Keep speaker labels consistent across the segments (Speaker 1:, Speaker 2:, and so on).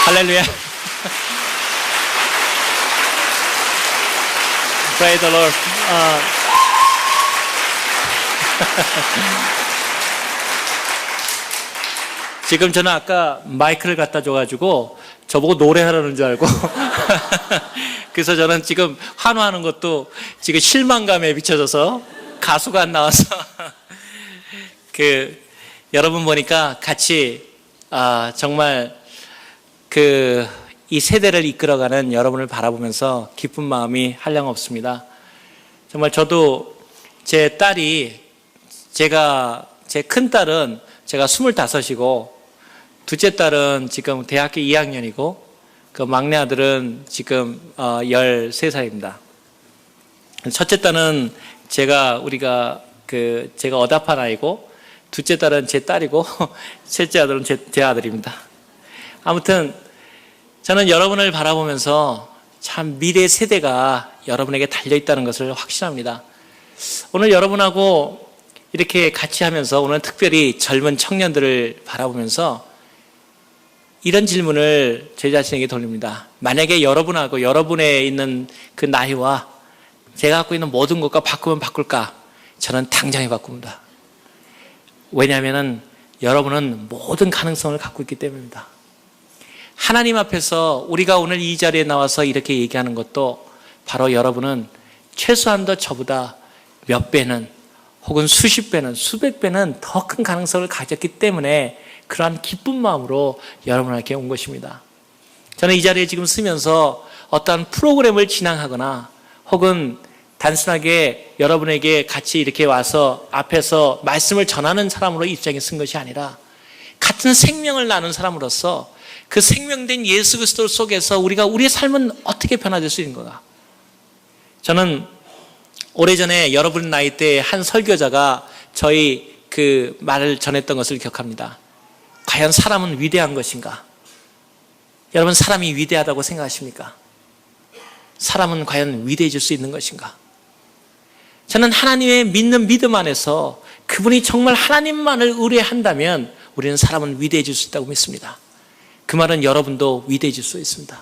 Speaker 1: 할렐루야. Praise the Lord. 지금 저는 아까 마이크를 갖다 줘가지고 저보고 노래하라는 줄 알고 그래서 저는 지금 환호하는 것도 지금 실망감에 비춰져서 가수가 안 나와서 여러분 보니까 같이 정말 이 세대를 이끌어가는 여러분을 바라보면서 기쁜 마음이 한량없습니다. 정말 저도 제 딸이 제 큰 딸은 제가 25이고 둘째 딸은 지금 대학교 2학년이고 그 막내 아들은 지금 13살입니다. 첫째 딸은 제가 어답한 아이고 둘째 딸은 제 딸이고 셋째 아들은 제 아들입니다. 아무튼 저는 여러분을 바라보면서 참 미래 세대가 여러분에게 달려있다는 것을 확신합니다. 오늘 여러분하고 이렇게 같이 하면서 오늘 특별히 젊은 청년들을 바라보면서 이런 질문을 제 자신에게 돌립니다. 만약에 여러분하고 여러분에 있는 그 나이와 제가 갖고 있는 모든 것과 바꾸면 바꿀까? 저는 당장에 바꿉니다. 왜냐하면 여러분은 모든 가능성을 갖고 있기 때문입니다. 하나님 앞에서 우리가 오늘 이 자리에 나와서 이렇게 얘기하는 것도 바로 여러분은 최소한도 저보다 몇 배는 혹은 수십 배는 수백 배는 더 큰 가능성을 가졌기 때문에 그러한 기쁜 마음으로 여러분에게 온 것입니다. 저는 이 자리에 지금 쓰면서 어떠한 프로그램을 진행하거나 혹은 단순하게 여러분에게 같이 이렇게 와서 앞에서 말씀을 전하는 사람으로 입장에 쓴 것이 아니라 같은 생명을 나눈 사람으로서 그 생명된 예수 그리스도 속에서 우리의 삶은 어떻게 변화될 수 있는가? 저는 오래전에 여러분 나이 때 한 설교자가 저희 그 말을 전했던 것을 기억합니다. 과연 사람은 위대한 것인가? 여러분 사람이 위대하다고 생각하십니까? 사람은 과연 위대해질 수 있는 것인가? 저는 하나님의 믿는 믿음 안에서 그분이 정말 하나님만을 의뢰한다면 우리는 사람은 위대해질 수 있다고 믿습니다. 그 말은 여러분도 위대해질 수 있습니다.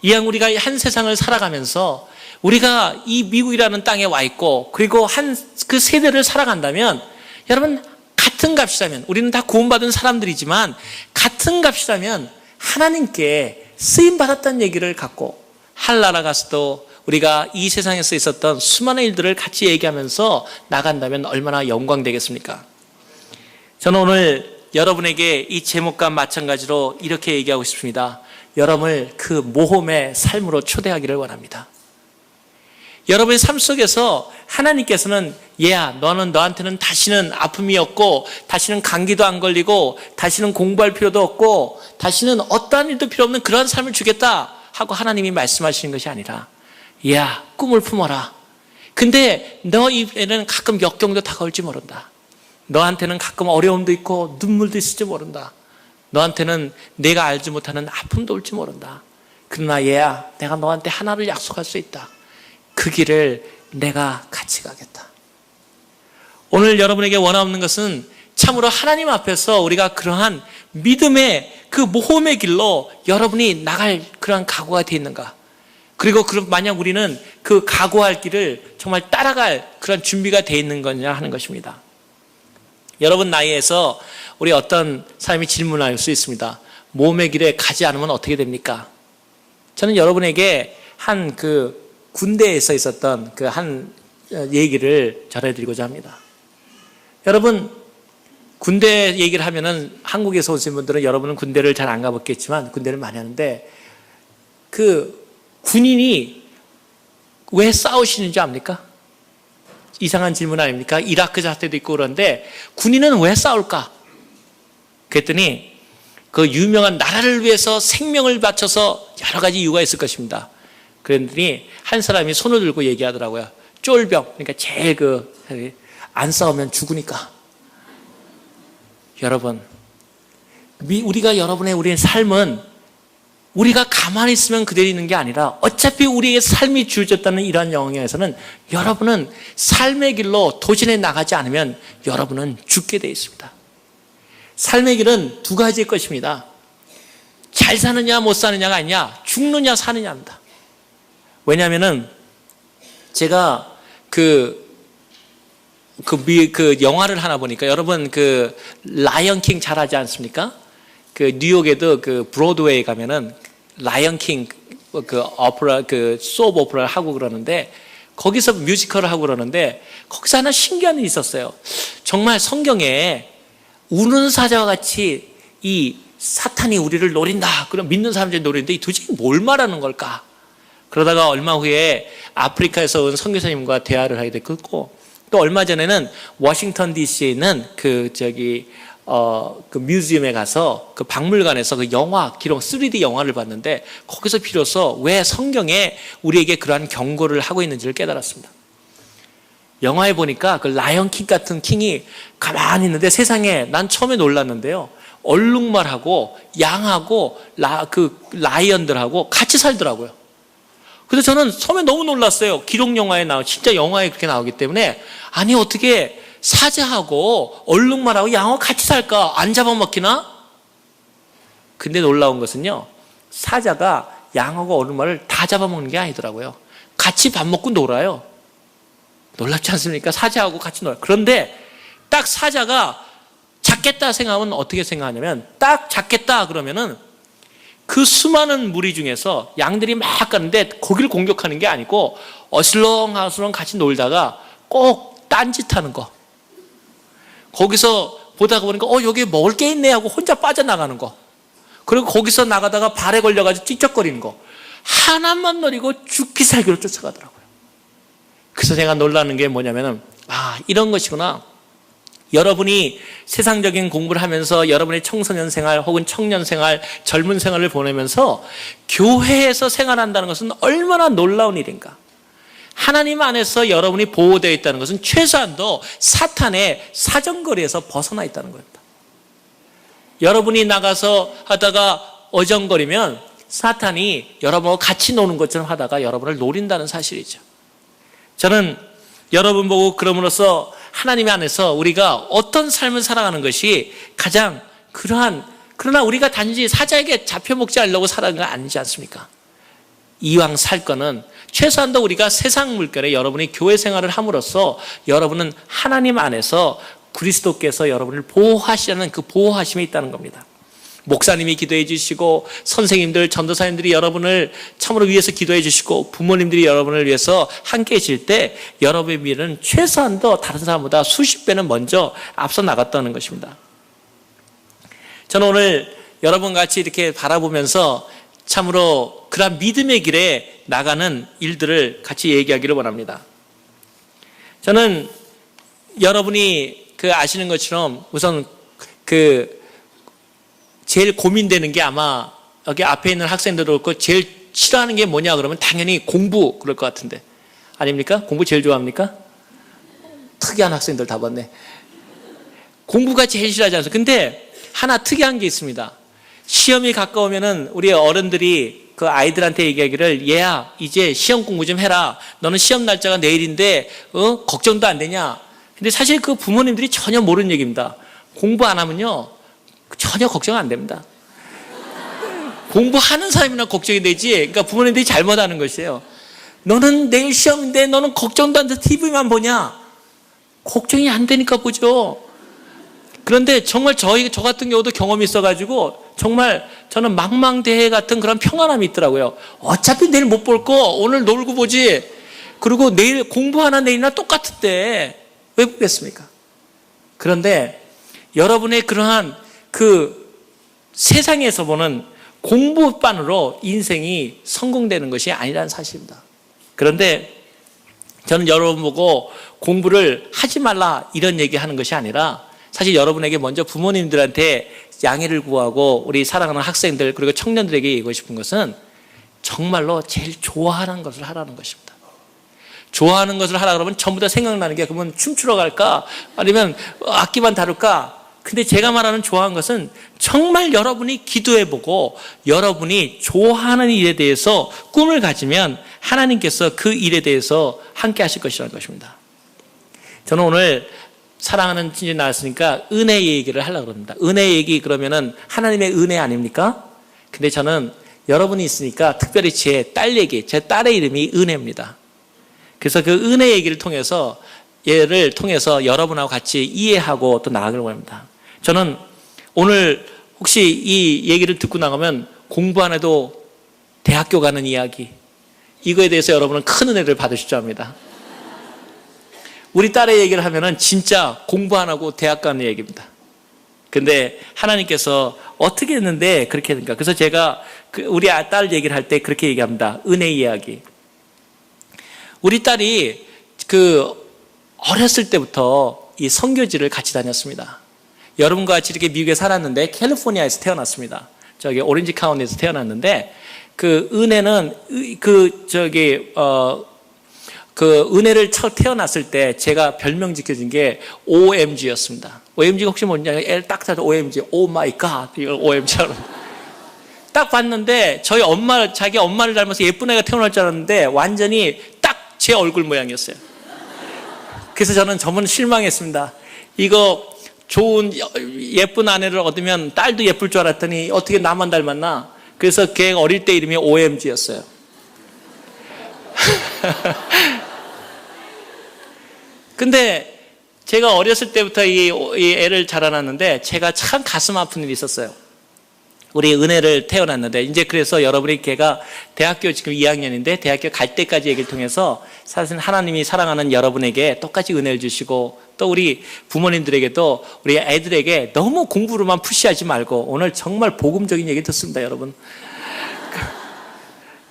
Speaker 1: 이왕 우리가 한 세상을 살아가면서 우리가 이 미국이라는 땅에 와 있고 그리고 그 세대를 살아간다면 여러분 같은 값이라면 우리는 다 구원받은 사람들이지만 같은 값이라면 하나님께 쓰임받았다는 얘기를 갖고 하늘나라 가서도 우리가 이 세상에서 있었던 수많은 일들을 같이 얘기하면서 나간다면 얼마나 영광되겠습니까? 저는 오늘 여러분에게 이 제목과 마찬가지로 이렇게 얘기하고 싶습니다. 여러분을 그 모험의 삶으로 초대하기를 원합니다. 여러분의 삶 속에서 하나님께서는 얘야 너한테는 다시는 아픔이 없고 다시는 감기도 안 걸리고 다시는 공부할 필요도 없고 다시는 어떠한 일도 필요 없는 그런 삶을 주겠다 하고 하나님이 말씀하시는 것이 아니라 얘야 꿈을 품어라. 근데 너 입에는 가끔 역경도 다가올지 모른다. 너한테는 가끔 어려움도 있고 눈물도 있을지 모른다. 너한테는 내가 알지 못하는 아픔도 올지 모른다. 그러나 얘야 내가 너한테 하나를 약속할 수 있다. 그 길을 내가 같이 가겠다. 오늘 여러분에게 원하는 것은 참으로 하나님 앞에서 우리가 그러한 믿음의 그 모험의 길로 여러분이 나갈 그러한 각오가 되어 있는가? 그리고 만약 우리는 그 각오할 길을 정말 따라갈 그런 준비가 되어 있는 거냐 하는 것입니다. 여러분 나이에서 우리 어떤 사람이 질문할 수 있습니다. 모험의 길에 가지 않으면 어떻게 됩니까? 저는 여러분에게 군대에서 있었던 그 한 얘기를 전해드리고자 합니다. 여러분, 군대 얘기를 하면은 한국에서 오신 분들은 여러분은 군대를 잘 안 가봤겠지만 군대를 많이 하는데 그 군인이 왜 싸우시는지 압니까? 이상한 질문 아닙니까? 이라크 사태도 있고 그런데 군인은 왜 싸울까? 그랬더니 그 유명한 나라를 위해서 생명을 바쳐서 여러 가지 이유가 있을 것입니다. 그랬더니 한 사람이 손을 들고 얘기하더라고요. 쫄병, 그러니까 제일 안 싸우면 죽으니까. 여러분, 우리의 삶은 우리가 가만히 있으면 그대로 있는 게 아니라 어차피 우리의 삶이 주어졌다는 이러한 영역에서는 여러분은 삶의 길로 도전해 나가지 않으면 여러분은 죽게 되어 있습니다. 삶의 길은 두 가지일 것입니다. 잘 사느냐 못 사느냐가 아니냐, 죽느냐 사느냐입니다. 왜냐하면은 제가 그 영화를 하나 보니까, 여러분 그 라이언 킹 잘 하지 않습니까? 그 뉴욕에도 그 브로드웨이 가면은 라이언 킹 그 오페라, 그 소프 오페라를 하고 그러는데, 거기서 뮤지컬을 하고 그러는데, 거기서 하나 신기한 일이 있었어요. 정말 성경에 우는 사자와 같이 이 사탄이 우리를 노린다, 그럼 믿는 사람들이 노리는데 도대체 뭘 말하는 걸까? 그러다가 얼마 후에 아프리카에서 온 선교사님과 대화를 하게 됐고, 또 얼마 전에는 워싱턴 DC에 있는 그 뮤지엄에 가서 그 박물관에서 그 영화 기록 3D 영화를 봤는데, 거기서 비로소 왜 성경에 우리에게 그러한 경고를 하고 있는지를 깨달았습니다. 영화에 보니까 그 라이언 킹 같은 킹이 가만히 있는데, 세상에 난 처음에 놀랐는데요, 얼룩말하고 양하고 그 라이언들하고 같이 살더라고요. 그래서 저는 처음에 너무 놀랐어요. 기록 영화에 진짜 영화에 그렇게 나오기 때문에, 아니 어떻게 사자하고 얼룩말하고 양하고 같이 살까? 안 잡아먹히나? 근데 놀라운 것은요, 사자가 양하고 얼룩말을 다 잡아먹는 게 아니더라고요. 같이 밥 먹고 놀아요. 놀랍지 않습니까? 사자하고 같이 놀아요. 그런데 딱 사자가 잡겠다 생각하면 어떻게 생각하냐면, 딱 잡겠다 그러면은 그 수많은 무리 중에서 양들이 막 가는데 거기를 공격하는 게 아니고, 어슬렁어슬렁 같이 놀다가 꼭 딴짓하는 거, 거기서 보다가 보니까 여기 먹을 게 있네 하고 혼자 빠져나가는 거, 그리고 거기서 나가다가 발에 걸려가지고 찝쩍거리는 거, 하나만 노리고 죽기 살기로 쫓아가더라고요. 그래서 제가 놀라는 게 뭐냐면은, 이런 것이구나. 여러분이 세상적인 공부를 하면서 여러분의 청소년 생활 혹은 청년 생활, 젊은 생활을 보내면서 교회에서 생활한다는 것은 얼마나 놀라운 일인가. 하나님 안에서 여러분이 보호되어 있다는 것은 최소한도 사탄의 사정거리에서 벗어나 있다는 겁니다. 여러분이 나가서 하다가 어정거리면 사탄이 여러분과 같이 노는 것처럼 하다가 여러분을 노린다는 사실이죠. 저는 여러분 보고 그럼으로써 하나님 안에서 우리가 어떤 삶을 살아가는 것이 가장 그러나 우리가 단지 사자에게 잡혀먹지 않으려고 살아가는 건 아니지 않습니까? 이왕 살 거는 최소한도 우리가 세상 물결에 여러분이 교회 생활을 함으로써 여러분은 하나님 안에서 그리스도께서 여러분을 보호하시려는 그 보호하심이 있다는 겁니다. 목사님이 기도해 주시고, 선생님들, 전도사님들이 여러분을 참으로 위해서 기도해 주시고, 부모님들이 여러분을 위해서 함께 계실 때 여러분의 미래는 최소한도 다른 사람보다 수십 배는 먼저 앞서 나갔다는 것입니다. 저는 오늘 여러분과 같이 이렇게 바라보면서 참으로 그런 믿음의 길에 나가는 일들을 같이 얘기하기를 원합니다. 저는 여러분이 아시는 것처럼 우선 제일 고민되는 게, 아마 여기 앞에 있는 학생들도 그렇고 제일 싫어하는 게 뭐냐 그러면 당연히 공부 그럴 것 같은데, 아닙니까? 공부 제일 좋아합니까? 특이한 학생들 다 봤네. 공부가 제일 싫어하지 않습니까? 근데 하나 특이한 게 있습니다. 시험이 가까우면은 우리 어른들이 그 아이들한테 얘기하기를, 얘야 이제 시험 공부 좀 해라. 너는 시험 날짜가 내일인데 걱정도 안 되냐? 근데 사실 그 부모님들이 전혀 모르는 얘기입니다. 공부 안 하면요 전혀 걱정 안 됩니다. 공부하는 사람이나 걱정이 되지, 그러니까 부모님들이 잘못하는 것이에요. 너는 내일 시험인데 너는 걱정도 안 돼서 TV만 보냐? 걱정이 안 되니까 보죠. 그런데 정말 저 같은 경우도 경험이 있어가지고 정말 저는 망망대해 같은 그런 평안함이 있더라고요. 어차피 내일 못 볼 거 오늘 놀고 보지. 그리고 내일 공부하나 내일이나 똑같은데 왜 보겠습니까? 그런데 여러분의 그러한 세상에서 보는 공부만으로 인생이 성공되는 것이 아니라는 사실입니다. 그런데 저는 여러분 보고 공부를 하지 말라 이런 얘기하는 것이 아니라, 사실 여러분에게 먼저 부모님들한테 양해를 구하고 우리 사랑하는 학생들 그리고 청년들에게 얘기하고 싶은 것은 정말로 제일 좋아하는 것을 하라는 것입니다. 좋아하는 것을 하라 그러면 전부 다 생각나는 게, 그러면 춤추러 갈까 아니면 악기만 다룰까? 근데 제가 말하는 좋아하는 것은 정말 여러분이 기도해보고 여러분이 좋아하는 일에 대해서 꿈을 가지면 하나님께서 그 일에 대해서 함께 하실 것이라는 것입니다. 저는 오늘 사랑하는 친지 나왔으니까 은혜 얘기를 하려고 합니다. 은혜 얘기 그러면은 하나님의 은혜 아닙니까? 근데 저는 여러분이 있으니까 특별히 제 딸의 이름이 은혜입니다. 그래서 그 은혜 얘기를 통해서 얘를 통해서 여러분하고 같이 이해하고 또 나아가려고 합니다. 저는 오늘 혹시 이 얘기를 듣고 나가면 공부 안 해도 대학교 가는 이야기, 이거에 대해서 여러분은 큰 은혜를 받으실 줄 압니다. 우리 딸의 얘기를 하면은 진짜 공부 안 하고 대학 가는 얘기입니다. 근데 하나님께서 어떻게 했는데 그렇게 했는가. 그래서 제가 우리 딸 얘기를 할 때 그렇게 얘기합니다. 은혜 이야기. 우리 딸이 어렸을 때부터 이 선교지를 같이 다녔습니다. 여러분과 같이 이렇게 미국에 살았는데 캘리포니아에서 태어났습니다. 저기 오렌지 카운티에서 태어났는데 은혜는 은혜를 태어났을 때 제가 별명 지켜준 게 OMG였습니다. OMG가 혹시 뭔지 L 딱 타도 OMG, Oh my God, 이걸 OMG처럼. 딱 봤는데 자기 엄마를 닮아서 예쁜 애가 태어날 줄 알았는데 완전히 딱 제 얼굴 모양이었어요. 그래서 저는 정말 실망했습니다. 이거 좋은 예쁜 아내를 얻으면 딸도 예쁠 줄 알았더니 어떻게 나만 닮았나? 그래서 걔 어릴 때 이름이 OMG였어요. 근데 제가 어렸을 때부터 이 애를 자라났는데 제가 참 가슴 아픈 일이 있었어요. 우리 은혜를 태어났는데 이제 그래서 여러분이 걔가 대학교 지금 2학년인데 대학교 갈 때까지 얘기를 통해서 사실 하나님이 사랑하는 여러분에게 똑같이 은혜를 주시고 또 우리 부모님들에게도 우리 애들에게 너무 공부로만 푸시하지 말고 오늘 정말 복음적인 얘기 듣습니다, 여러분.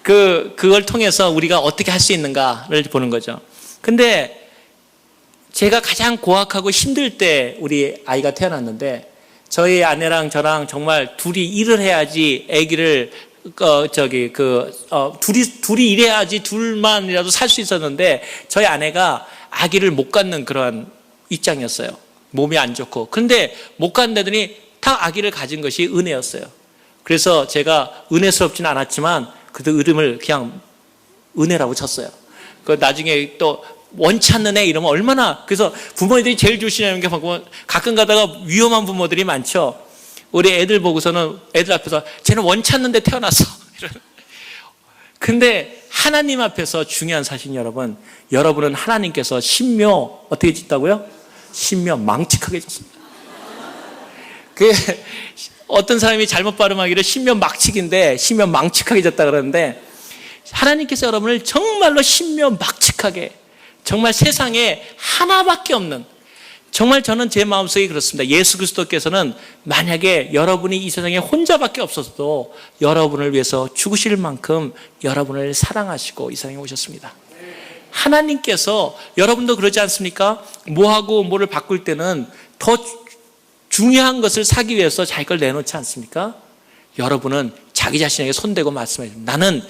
Speaker 1: 그걸 통해서 우리가 어떻게 할 수 있는가를 보는 거죠. 근데 제가 가장 고학하고 힘들 때 우리 아이가 태어났는데 저희 아내랑 저랑 정말 둘이 일을 해야지 아기를 둘이 일해야지 둘만이라도 살 수 있었는데 저희 아내가 아기를 못 갖는 그런 입장이었어요. 몸이 안 좋고. 그런데 못 갖는다더니 다 아기를 가진 것이 은혜였어요. 그래서 제가 은혜스럽지는 않았지만 그래도 이름을 그냥 은혜라고 쳤어요. 나중에 또 원치 않는 애 이러면 얼마나, 그래서 부모님들이 제일 조심하는 게 가끔 가다가 위험한 부모들이 많죠. 우리 애들 보고서는 애들 앞에서 쟤는 원치 않는데 태어났어. 근데 하나님 앞에서 중요한 사실은 여러분은 하나님께서 신묘 어떻게 짓다고요? 신묘 망측하게 졌습니다. 어떤 사람이 잘못 발음하기를 신묘 막측인데 신묘 망측하게 졌다 그러는데 하나님께서 여러분을 정말로 신묘 막측하게, 정말 세상에 하나밖에 없는, 정말 저는 제 마음속에 그렇습니다. 예수 그리스도께서는 만약에 여러분이 이 세상에 혼자밖에 없어도 여러분을 위해서 죽으실 만큼 여러분을 사랑하시고 이 세상에 오셨습니다. 하나님께서, 여러분도 그러지 않습니까? 뭐하고 뭐를 바꿀 때는 더 중요한 것을 사기 위해서 자기 걸 내놓지 않습니까? 여러분은 자기 자신에게 손대고 말씀해요. 나는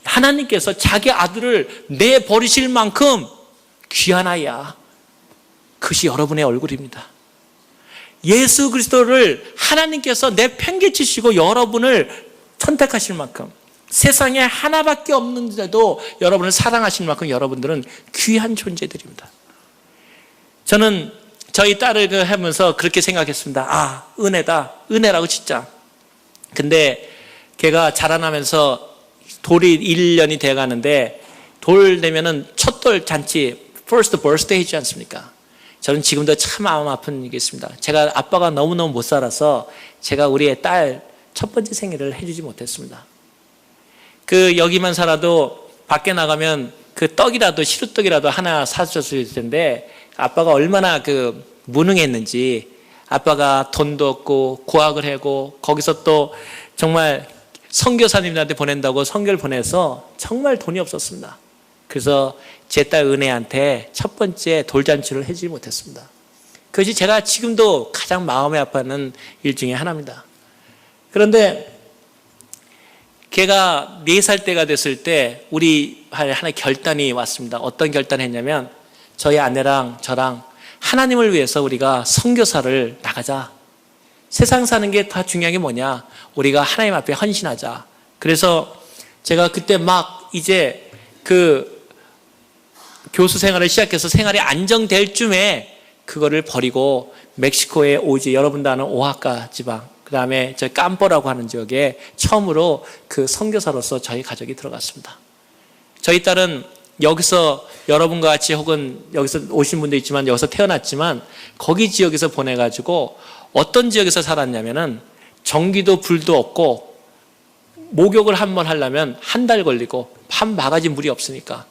Speaker 1: 하나님께서 자기 아들을 내버리실 만큼 귀한 아이야. 그것이 여러분의 얼굴입니다. 예수 그리스도를 하나님께서 내팽개치시고 여러분을 선택하실 만큼, 세상에 하나밖에 없는데도 여러분을 사랑하실 만큼 여러분들은 귀한 존재들입니다. 저는 저희 딸을 하면서 그렇게 생각했습니다. 은혜다. 은혜라고 진짜. 근데 걔가 자라나면서 돌이 1년이 돼가는데 돌 되면은 첫 돌 잔치 first birthday 했지 않습니까? 저는 지금도 참 마음 아픈 일이 있습니다. 제가 아빠가 너무너무 못 살아서 제가 우리 딸 첫 번째 생일을 해주지 못했습니다. 여기만 살아도 밖에 나가면 떡이라도 시루떡이라도 하나 사줬을 텐데 아빠가 얼마나 무능했는지, 아빠가 돈도 없고 고학을 하고 거기서 또 정말 선교사님들한테 보낸다고 선교를 보내서 정말 돈이 없었습니다. 그래서 제 딸 은혜한테 첫 번째 돌잔치를 해주지 못했습니다. 그것이 제가 지금도 가장 마음이 아파하는 일 중에 하나입니다. 그런데 걔가 4살 때가 됐을 때 우리 하나의 결단이 왔습니다. 어떤 결단을 했냐면 저희 아내랑 저랑 하나님을 위해서 우리가 선교사를 나가자. 세상 사는 게 다 중요한 게 뭐냐? 우리가 하나님 앞에 헌신하자. 그래서 제가 그때 막 이제 교수 생활을 시작해서 생활이 안정될 쯤에 그거를 버리고 멕시코에 오지, 여러분도 아는 오하카 지방, 그 다음에 저 깜뽀라고 하는 지역에 처음으로 그 선교사로서 저희 가족이 들어갔습니다. 저희 딸은 여기서 여러분과 같이 혹은 여기서 오신 분도 있지만 여기서 태어났지만 거기 지역에서 보내가지고 어떤 지역에서 살았냐면은 전기도 불도 없고 목욕을 한번 하려면 한 달 걸리고 한 바가지 물이 없으니까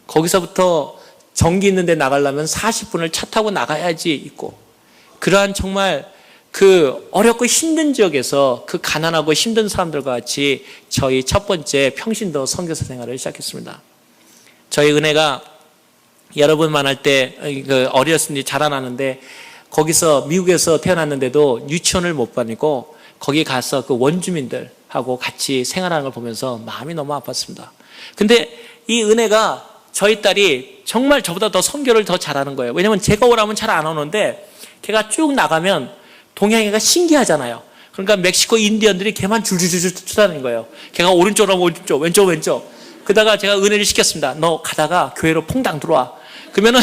Speaker 1: 거기서부터 전기 있는 데 나가려면 40분을 차 타고 나가야지 있고 그러한 정말 그 어렵고 힘든 지역에서 그 가난하고 힘든 사람들과 같이 저희 첫 번째 평신도 선교사 생활을 시작했습니다. 저희 은혜가 여러분 만날 때 어렸을 때 자라나는데 거기서 미국에서 태어났는데도 유치원을 못 다니고 거기 가서 그 원주민들하고 같이 생활하는 걸 보면서 마음이 너무 아팠습니다. 근데 이 은혜가 저희 딸이 정말 저보다 더 선교를 더 잘하는 거예요. 왜냐면 제가 오라면 잘 안 오는데 걔가 쭉 나가면 동양애가 신기하잖아요. 그러니까 멕시코 인디언들이 걔만 줄줄줄 쳐다니는 거예요. 걔가 오른쪽으로 하면 오른쪽, 왼쪽, 왼쪽. 그러다가 제가 은혜를 시켰습니다. 너 가다가 교회로 퐁당 들어와. 그러면은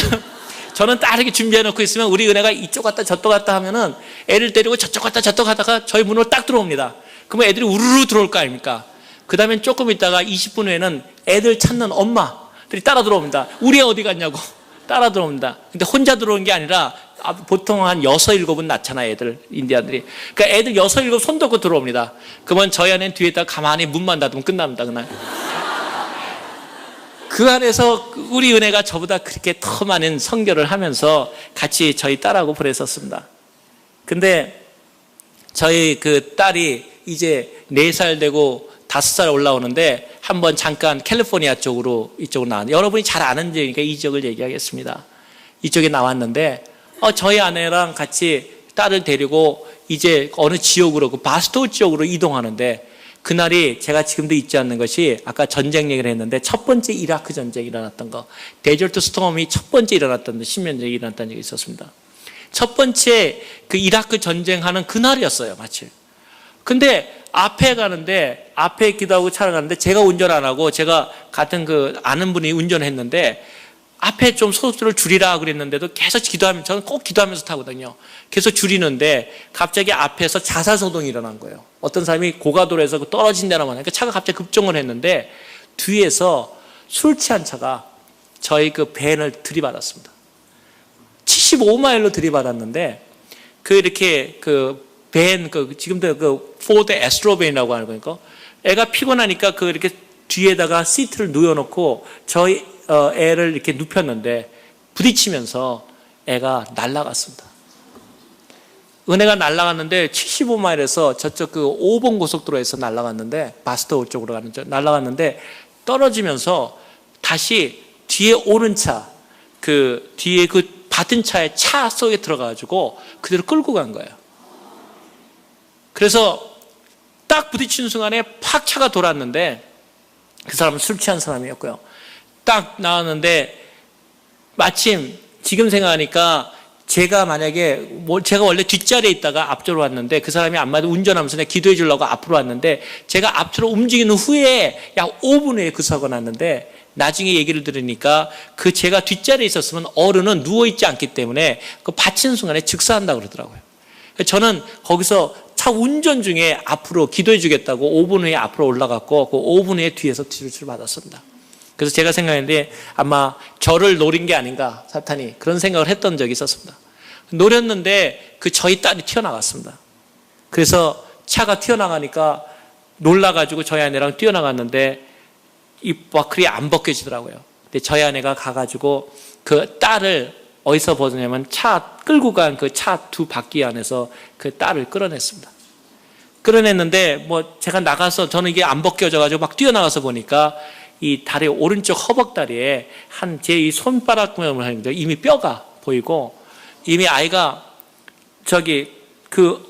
Speaker 1: 저는 딱 이렇게 준비해놓고 있으면 우리 은혜가 이쪽 갔다 저쪽 갔다 하면은 애를 데리고 저쪽 갔다 저쪽 가다가 저희 문으로 딱 들어옵니다. 그러면 애들이 우르르 들어올 거 아닙니까? 그 다음에 조금 있다가 20분 후에는 애들 찾는 엄마들이 따라 들어옵니다. 우리 애 어디 갔냐고 따라 들어옵니다. 근데 혼자 들어오는 게 아니라 보통 한 6, 7은 낳잖아요, 애들, 인디안들이. 그러니까 애들 6, 7 손 들고 들어옵니다. 그러면 저희 아내는 뒤에다 가만히 문만 닫으면 끝납니다, 그날. 그 안에서 우리 은혜가 저보다 그렇게 더 많은 선교를 하면서 같이 저희 딸하고 보냈었습니다. 근데 저희 그 딸이 이제 4살 되고 5살 올라오는데 한번 잠깐 캘리포니아 쪽으로 이쪽으로 나왔는데 여러분이 잘 아는 지역이니까 이 지역을 얘기하겠습니다. 이쪽에 나왔는데 저희 아내랑 같이 딸을 데리고 이제 어느 지역으로 그 바스토 지역으로 이동하는데 그날이 제가 지금도 잊지 않는 것이 아까 전쟁 얘기를 했는데 첫 번째 이라크 전쟁이 일어났던 거 데저트 스톰이 첫 번째 일어났던 10년 전에 일어났다는 얘기 있었습니다. 첫 번째 그 이라크 전쟁하는 그날이었어요, 마치. 근데 앞에 가는데 앞에 기도하고 차를 가는데 제가 운전 안 하고 제가 같은 그 아는 분이 운전했는데 앞에 좀 속도를 줄이라 그랬는데도 계속 기도하면서 저는 꼭 기도하면서 타거든요. 계속 줄이는데 갑자기 앞에서 자살소동이 일어난 거예요. 어떤 사람이 고가도로에서 떨어진다는 말이에요. 그러니까 차가 갑자기 급정을 했는데 뒤에서 술 취한 차가 저희 그 밴을 들이받았습니다. 75마일로 들이받았는데 그 이렇게 그 밴 지금도 그 포드 에스트로벤이라고 하는 거니까 애가 피곤하니까 그 이렇게 뒤에다가 시트를 누워놓고 저희 애를 이렇게 눕혔는데 부딪히면서 애가 날아갔습니다. 은혜가 날아갔는데 75마일에서 저쪽 그 5번 고속도로에서 날아갔는데 바스토 쪽으로 가는 쪽 날아갔는데 떨어지면서 다시 뒤에 오는 차 그 뒤에 그 받은 차의 차 속에 들어가가지고 그대로 끌고 간 거예요. 그래서 딱 부딪힌 순간에 팍 차가 돌았는데 그 사람은 술 취한 사람이었고요. 딱 나왔는데 마침 지금 생각하니까 제가 만약에 제가 원래 뒷자리에 있다가 앞쪽으로 왔는데 그 사람이 안마도 운전하면서 내가 기도해 주려고 앞으로 왔는데 제가 앞으로 움직이는 후에 약 5분 후에 그 사고가 났는데 나중에 얘기를 들으니까 그 제가 뒷자리에 있었으면 어른은 누워있지 않기 때문에 그 받치는 순간에 즉사한다고 그러더라고요. 저는 거기서 차 운전 중에 앞으로 기도해 주겠다고 5분 후에 앞으로 올라갔고 그 5분 후에 뒤에서 치료를 받았습니다. 그래서 제가 생각했는데 아마 저를 노린 게 아닌가 사탄이 그런 생각을 했던 적이 있었습니다. 노렸는데 그 저희 딸이 튀어나갔습니다. 그래서 차가 튀어나가니까 놀라가지고 저희 아내랑 뛰어나갔는데 이 버클이 안 벗겨지더라고요. 근데 저희 아내가 가가지고 그 딸을 어디서 벗었냐면 차 끌고 간 그 차 두 바퀴 안에서 그 딸을 끌어냈습니다. 끌어냈는데 뭐 제가 나가서 저는 이게 안 벗겨져가지고 막 뛰어나가서 보니까 이 다리 오른쪽 허벅다리에 한 제 이 손바닥 모양을 하는데 이미 뼈가 보이고 이미 아이가 저기 그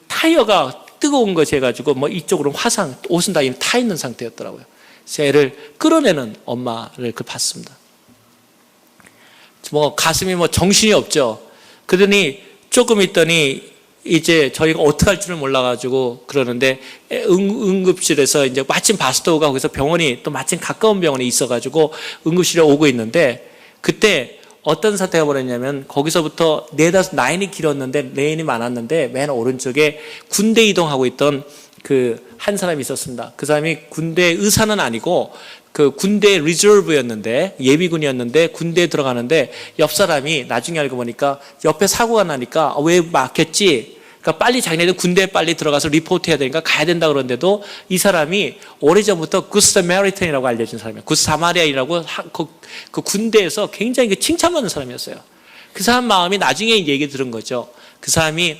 Speaker 1: 타이어가 뜨거운 것이 해가지고 뭐 이쪽으로 화상 옷은 다 이미 타 있는 상태였더라고요. 그래서 애를 끌어내는 엄마를 봤습니다. 뭐 가슴이 뭐 정신이 없죠. 그러더니 조금 있더니 이제 저희가 어떻게 할 줄을 몰라가지고 그러는데 응급실에서 이제 마침 바스토가 거기서 병원이 또 마침 가까운 병원에 있어가지고 응급실에 오고 있는데 그때 어떤 사태가 벌어졌냐면 거기서부터 네다섯 라인이 길었는데 레인이 많았는데 맨 오른쪽에 군대 이동하고 있던 그 한 사람이 있었습니다. 그 사람이 군대 의사는 아니고 그 군대 리저브였는데 예비군이었는데 군대에 들어가는데 옆 사람이 나중에 알고 보니까 옆에 사고가 나니까 왜 막혔지? 그러니까 빨리 자기네들 군대에 빨리 들어가서 리포트해야 되니까 가야 된다 그러는데도 이 사람이 오래전부터 굿 사마리탄이라고 알려진 사람이에요. 굿 사마리아이라고 그 군대에서 굉장히 칭찬받는 사람이었어요. 그 사람 마음이 나중에 얘기 들은 거죠. 그 사람이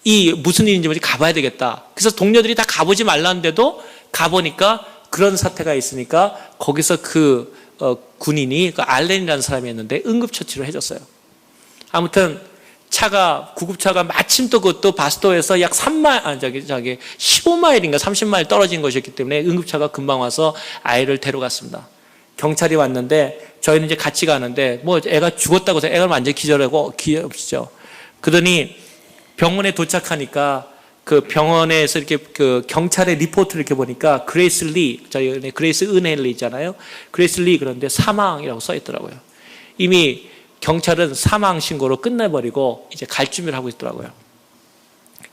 Speaker 1: 이 무슨 일인지 모르지 가봐야 되겠다. 그래서 동료들이 다 가보지 말라는데도 가보니까 그런 사태가 있으니까 거기서 그 군인이 그 알렌이라는 사람이었는데 응급처치를 해줬어요. 아무튼 구급차가 마침 또 그것도 바스토에서 약 15마일인가 30마일 떨어진 것이었기 때문에 응급차가 금방 와서 아이를 데려갔습니다. 경찰이 왔는데 저희는 이제 같이 가는데 뭐 애가 죽었다고 해서 애가 완전히 기절하고 기억이죠. 그러더니 병원에 도착하니까 그 병원에서 이렇게 그 경찰의 리포트를 이렇게 보니까 그레이스 리, 저희 그레이스 은혜리 있잖아요. 그레이스 리 그런데 사망이라고 써 있더라고요. 이미 경찰은 사망 신고로 끝내버리고 이제 갈 준비를 하고 있더라고요.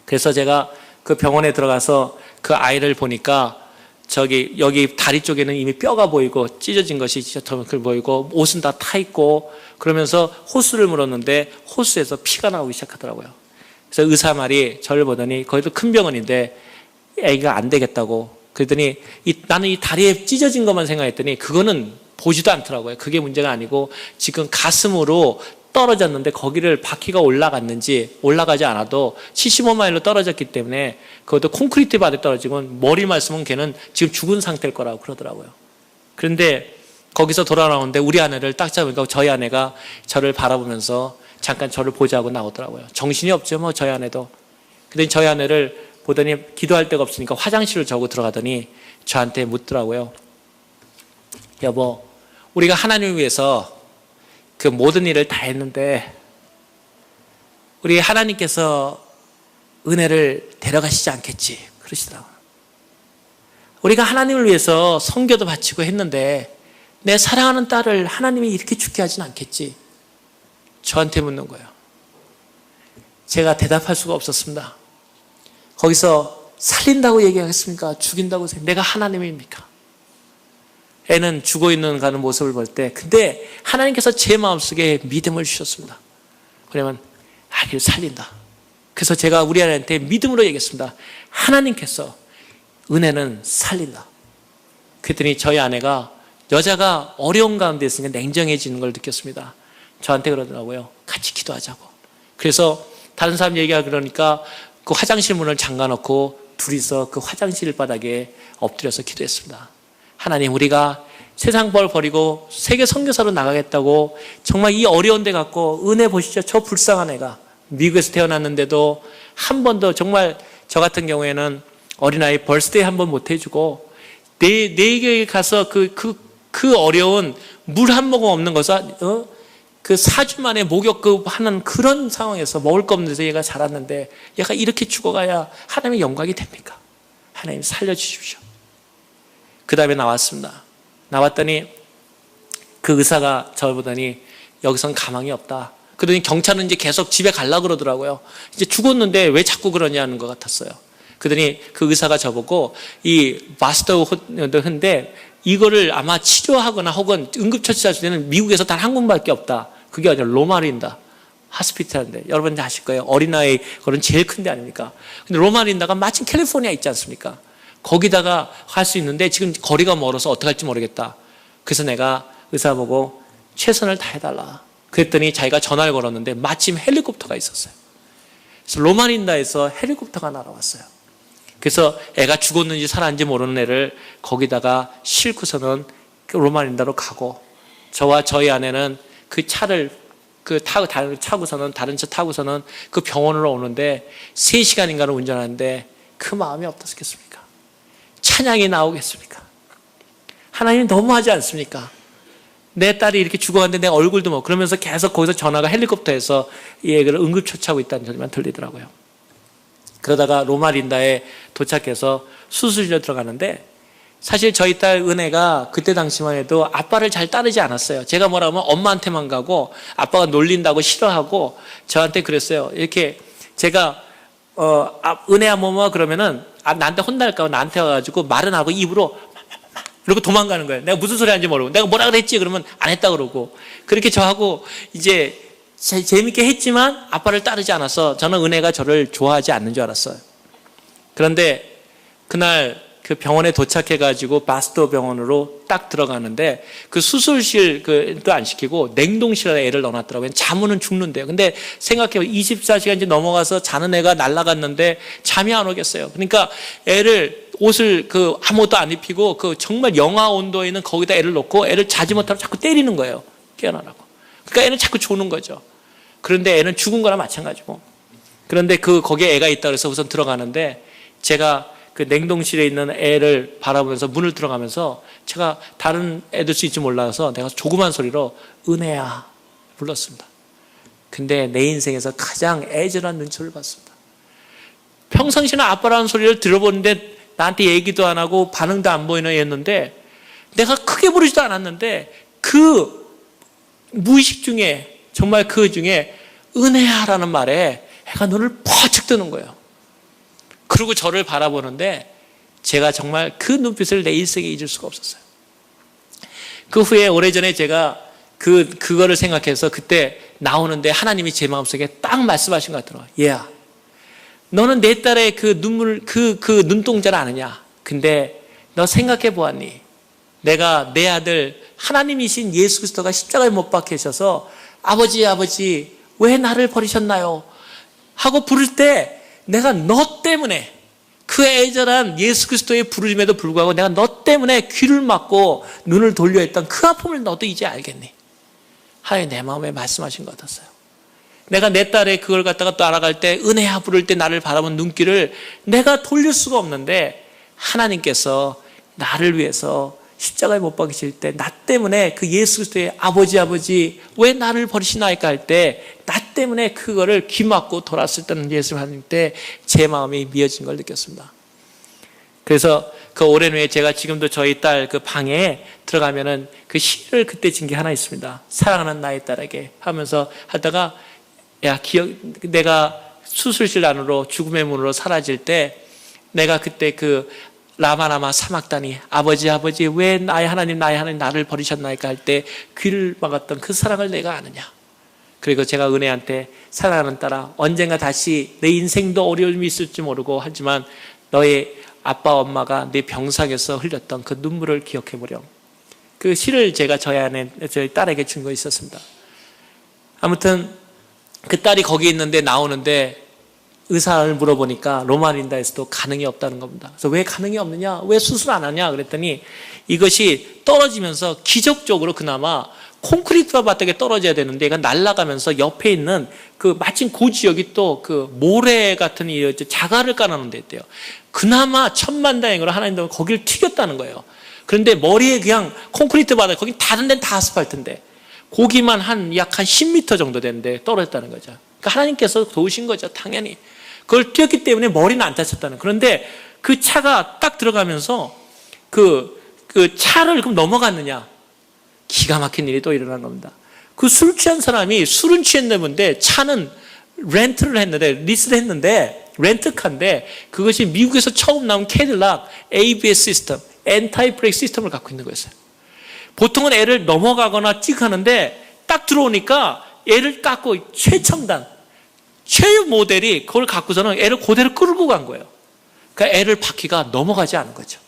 Speaker 1: 그래서 제가 그 병원에 들어가서 그 아이를 보니까 여기 다리 쪽에는 이미 뼈가 보이고 찢어진 것이 그걸 보이고 옷은 다 타 있고 그러면서 호수를 물었는데 호수에서 피가 나오기 시작하더라고요. 그래서 의사 말이 저를 보더니 거기도 큰 병원인데 애기가 안 되겠다고 그랬더니 나는 이 다리에 찢어진 것만 생각했더니 그거는 보지도 않더라고요. 그게 문제가 아니고 지금 가슴으로 떨어졌는데 거기를 바퀴가 올라갔는지 올라가지 않아도 75마일로 떨어졌기 때문에 그것도 콘크리트 바닥에 떨어지면 머리 말씀은 걔는 지금 죽은 상태일 거라고 그러더라고요. 그런데 거기서 돌아 나오는데 우리 아내를 딱 잡으니까 저희 아내가 저를 바라보면서 잠깐 저를 보자고 나오더라고요. 정신이 없죠, 뭐 저희 아내도. 그랬더니 저희 아내를 보더니 기도할 데가 없으니까 화장실을 저고 들어가더니 저한테 묻더라고요. 여보, 우리가 하나님을 위해서 그 모든 일을 다 했는데 우리 하나님께서 은혜를 데려가시지 않겠지? 그러시더라고요. 우리가 하나님을 위해서 선교도 바치고 했는데 내 사랑하는 딸을 하나님이 이렇게 죽게 하진 않겠지? 저한테 묻는 거예요. 제가 대답할 수가 없었습니다. 거기서 살린다고 얘기하겠습니까? 죽인다고 내가 하나님입니까? 애는 죽어 있는 가는 모습을 볼 때 근데 하나님께서 제 마음속에 믿음을 주셨습니다. 그러면 아기를 살린다. 그래서 제가 우리 아내한테 믿음으로 얘기했습니다. 하나님께서 은혜는 살린다. 그랬더니 저희 아내가 여자가 어려운 가운데 있으니까 냉정해지는 걸 느꼈습니다. 저한테 그러더라고요. 같이 기도하자고. 그래서 다른 사람 얘기가 그러니까 그 화장실 문을 잠가놓고 둘이서 그 화장실 바닥에 엎드려서 기도했습니다. 하나님, 우리가 세상 벌 버리고 세계 선교사로 나가겠다고 정말 이 어려운 데 갖고 은혜 보시죠. 저 불쌍한 애가 미국에서 태어났는데도 한 번도 정말 저 같은 경우에는 어린아이 벌스데이 한 번 못 해주고 내게 가서 그 어려운 물 한 모금 없는 것을 그 4주 만에 목욕 하는 그런 상황에서 먹을 거 없는 데서 얘가 자랐는데 얘가 이렇게 죽어가야 하나님의 영광이 됩니까? 하나님 살려주십시오. 그 다음에 나왔습니다. 나왔더니 그 의사가 저를 보더니 여기선 가망이 없다. 그러더니 경찰은 이제 계속 집에 가려고 그러더라고요. 이제 죽었는데 왜 자꾸 그러냐는 것 같았어요. 그러더니 그 의사가 저보고 이 마스터인데 이거를 아마 치료하거나 혹은 응급처치할 때는 미국에서 단 한 군밖에 없다. 그게 아니라 로마린다 하스피탈인데 여러분 아실 거예요. 어린아이 그런 제일 큰 데 아닙니까? 근데 로마린다가 마침 캘리포니아 있지 않습니까? 거기다가 할 수 있는데 지금 거리가 멀어서 어떻게 할지 모르겠다. 그래서 내가 의사 보고 최선을 다해달라. 그랬더니 자기가 전화를 걸었는데 마침 헬리콥터가 있었어요. 그래서 로마린다에서 헬리콥터가 날아왔어요. 그래서 애가 죽었는지 살았는지 모르는 애를 거기다가 싣고서는 로마린다로 가고 저와 저희 아내는 그 차를 다른 차 타고서는 그 병원으로 오는데 3시간인가를 운전하는데 그 마음이 어떻겠습니까? 찬양이 나오겠습니까? 하나님 너무하지 않습니까? 내 딸이 이렇게 죽어갔는데 내 얼굴도 뭐 그러면서 계속 거기서 전화가 헬리콥터에서 이 애를 응급처치하고 있다는 소리만 들리더라고요. 그러다가 로마린다에 도착해서 수술실로 들어가는데 사실 저희 딸 은혜가 그때 당시만 해도 아빠를 잘 따르지 않았어요. 제가 뭐라 하면 엄마한테만 가고 아빠가 놀린다고 싫어하고 저한테 그랬어요. 이렇게 제가 은혜야 뭐뭐 그러면은 나한테 혼날까 봐 나한테 와가지고 말은 하고 입으로 그러고 도망가는 거예요. 내가 무슨 소리 하는지 모르고 내가 뭐라 그랬지 그러면 안 했다 그러고 그렇게 저하고 이제 재밌게 했지만 아빠를 따르지 않아서 저는 은혜가 저를 좋아하지 않는 줄 알았어요. 그런데 그날 그 병원에 도착해가지고 바스도 병원으로 딱 들어가는데 그 수술실도 안 시키고 냉동실에 애를 넣어놨더라고요. 자면은 죽는데요. 근데 생각해요. 24시간 이제 넘어가서 자는 애가 날아갔는데 잠이 안 오겠어요. 그러니까 애를 옷을 아무것도 안 입히고 정말 영하 온도에 있는 거기다 애를 놓고 애를 자지 못하고 자꾸 때리는 거예요. 깨어나라고. 그러니까 애는 자꾸 조는 거죠. 그런데 애는 죽은 거나 마찬가지고. 그런데 거기에 애가 있다 그래서 우선 들어가는데 제가 그 냉동실에 있는 애를 바라보면서 문을 들어가면서 제가 다른 애들 수 있지 몰라서 내가 조그만 소리로 은혜야 불렀습니다. 근데 내 인생에서 가장 애절한 눈초를 봤습니다. 평상시나 아빠라는 소리를 들어보는데 나한테 얘기도 안 하고 반응도 안 보이는 애였는데 내가 크게 부르지도 않았는데 그 무의식 중에 정말 그 중에 은혜야라는 말에 애가 눈을 퍼쩍 뜨는 거예요. 그리고 저를 바라보는데 제가 정말 그 눈빛을 내 일생에 잊을 수가 없었어요. 그 후에 오래전에 제가 그거를 생각해서 그때 나오는데 하나님이 제 마음속에 딱 말씀하신 것 같더라고요. 얘야, 너는 내 딸의 그 눈동자를 아느냐? 근데 너 생각해 보았니? 내가 내 아들 하나님이신 예수 그리스도가 십자가에 못 박히셔서 아버지 왜 나를 버리셨나요? 하고 부를 때 내가 너 때문에 그 애절한 예수 그리스도의 부르심에도 불구하고 내가 너 때문에 귀를 막고 눈을 돌려 했던 그 아픔을 너도 이제 알겠니? 하나님 내 마음에 말씀하신 것 같았어요. 내가 내 딸의 그걸 갖다가 또 알아갈 때 은혜야 부를 때 나를 바라본 눈길을 내가 돌릴 수가 없는데 하나님께서 나를 위해서 십자가에 못 박히실 때 나 때문에 그 예수 그리스도의 아버지 왜 나를 버리시나이까 할 때 나 때문에 그거를 귀 막고 돌았을 때는 예수 하나님 때 제 마음이 미어진 걸 느꼈습니다. 그래서 그 오랜 후에 제가 지금도 저희 딸 그 방에 들어가면은 그 시를 그때 진 게 하나 있습니다. 사랑하는 나의 딸에게 하면서 하다가 내가 수술실 안으로 죽음의 문으로 사라질 때 내가 그때 그 라마라마 사막단이 아버지 왜 나의 하나님 나를 버리셨나이까 할 때 귀를 막았던 그 사랑을 내가 아느냐. 그리고 제가 은혜한테 사랑하는 딸아 언젠가 다시 내 인생도 어려움이 있을지 모르고 하지만 너의 아빠 엄마가 내 병상에서 흘렸던 그 눈물을 기억해보렴. 그 시를 제가 저희 딸에게 준 거 있었습니다. 아무튼 그 딸이 거기 있는데 나오는데 의사를 물어보니까 로마린다에서도 가능이 없다는 겁니다. 그래서 왜 가능이 없느냐? 왜 수술 안 하냐? 그랬더니 이것이 떨어지면서 기적적으로 그나마 콘크리트 바닥에 떨어져야 되는데 얘가 날아가면서 옆에 있는 마침 그 지역이 또 모래 같은 자갈을 깔아놓은 데 있대요. 그나마 천만다행으로 하나님도 거기를 튀겼다는 거예요. 그런데 머리에 그냥 콘크리트 바닥, 거기 다른 데는 다 아스팔트인데 고기만 약 한 10m 정도 되는데 떨어졌다는 거죠. 그러니까 하나님께서 도우신 거죠. 당연히. 그걸 뛰었기 때문에 머리는 안 다쳤다는. 그런데 그 차가 딱 들어가면서 그 차를 그럼 넘어갔느냐. 기가 막힌 일이 또 일어난 겁니다. 그 술 취한 사람이 술은 취했는데 차는 렌트를 했는데 리스를 했는데 렌트카인데 그것이 미국에서 처음 나온 캐딜락 ABS 시스템, 엔타이 브레이크 시스템을 갖고 있는 거였어요. 보통은 애를 넘어가거나 찍하는데 딱 들어오니까 애를 깎고 최첨단 최유 모델이 그걸 갖고서는 애를 그대로 끌고 간 거예요. 그러니까 애를 바퀴가 넘어가지 않은 거죠.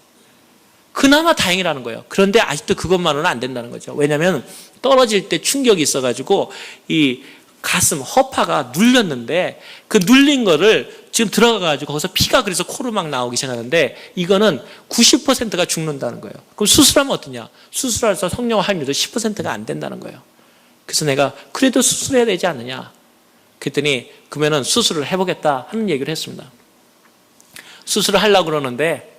Speaker 1: 그나마 다행이라는 거예요. 그런데 아직도 그것만으로는 안 된다는 거죠. 왜냐하면 떨어질 때 충격이 있어가지고 이 가슴, 허파가 눌렸는데 그 눌린 거를 지금 들어가가지고 거기서 피가 그래서 코로 막 나오기 시작하는데 이거는 90%가 죽는다는 거예요. 그럼 수술하면 어떠냐? 수술해서 성령 확률도 10%가 안 된다는 거예요. 그래서 내가 그래도 수술해야 되지 않느냐? 그랬더니 그러면은 수술을 해보겠다 하는 얘기를 했습니다. 수술을 하려고 그러는데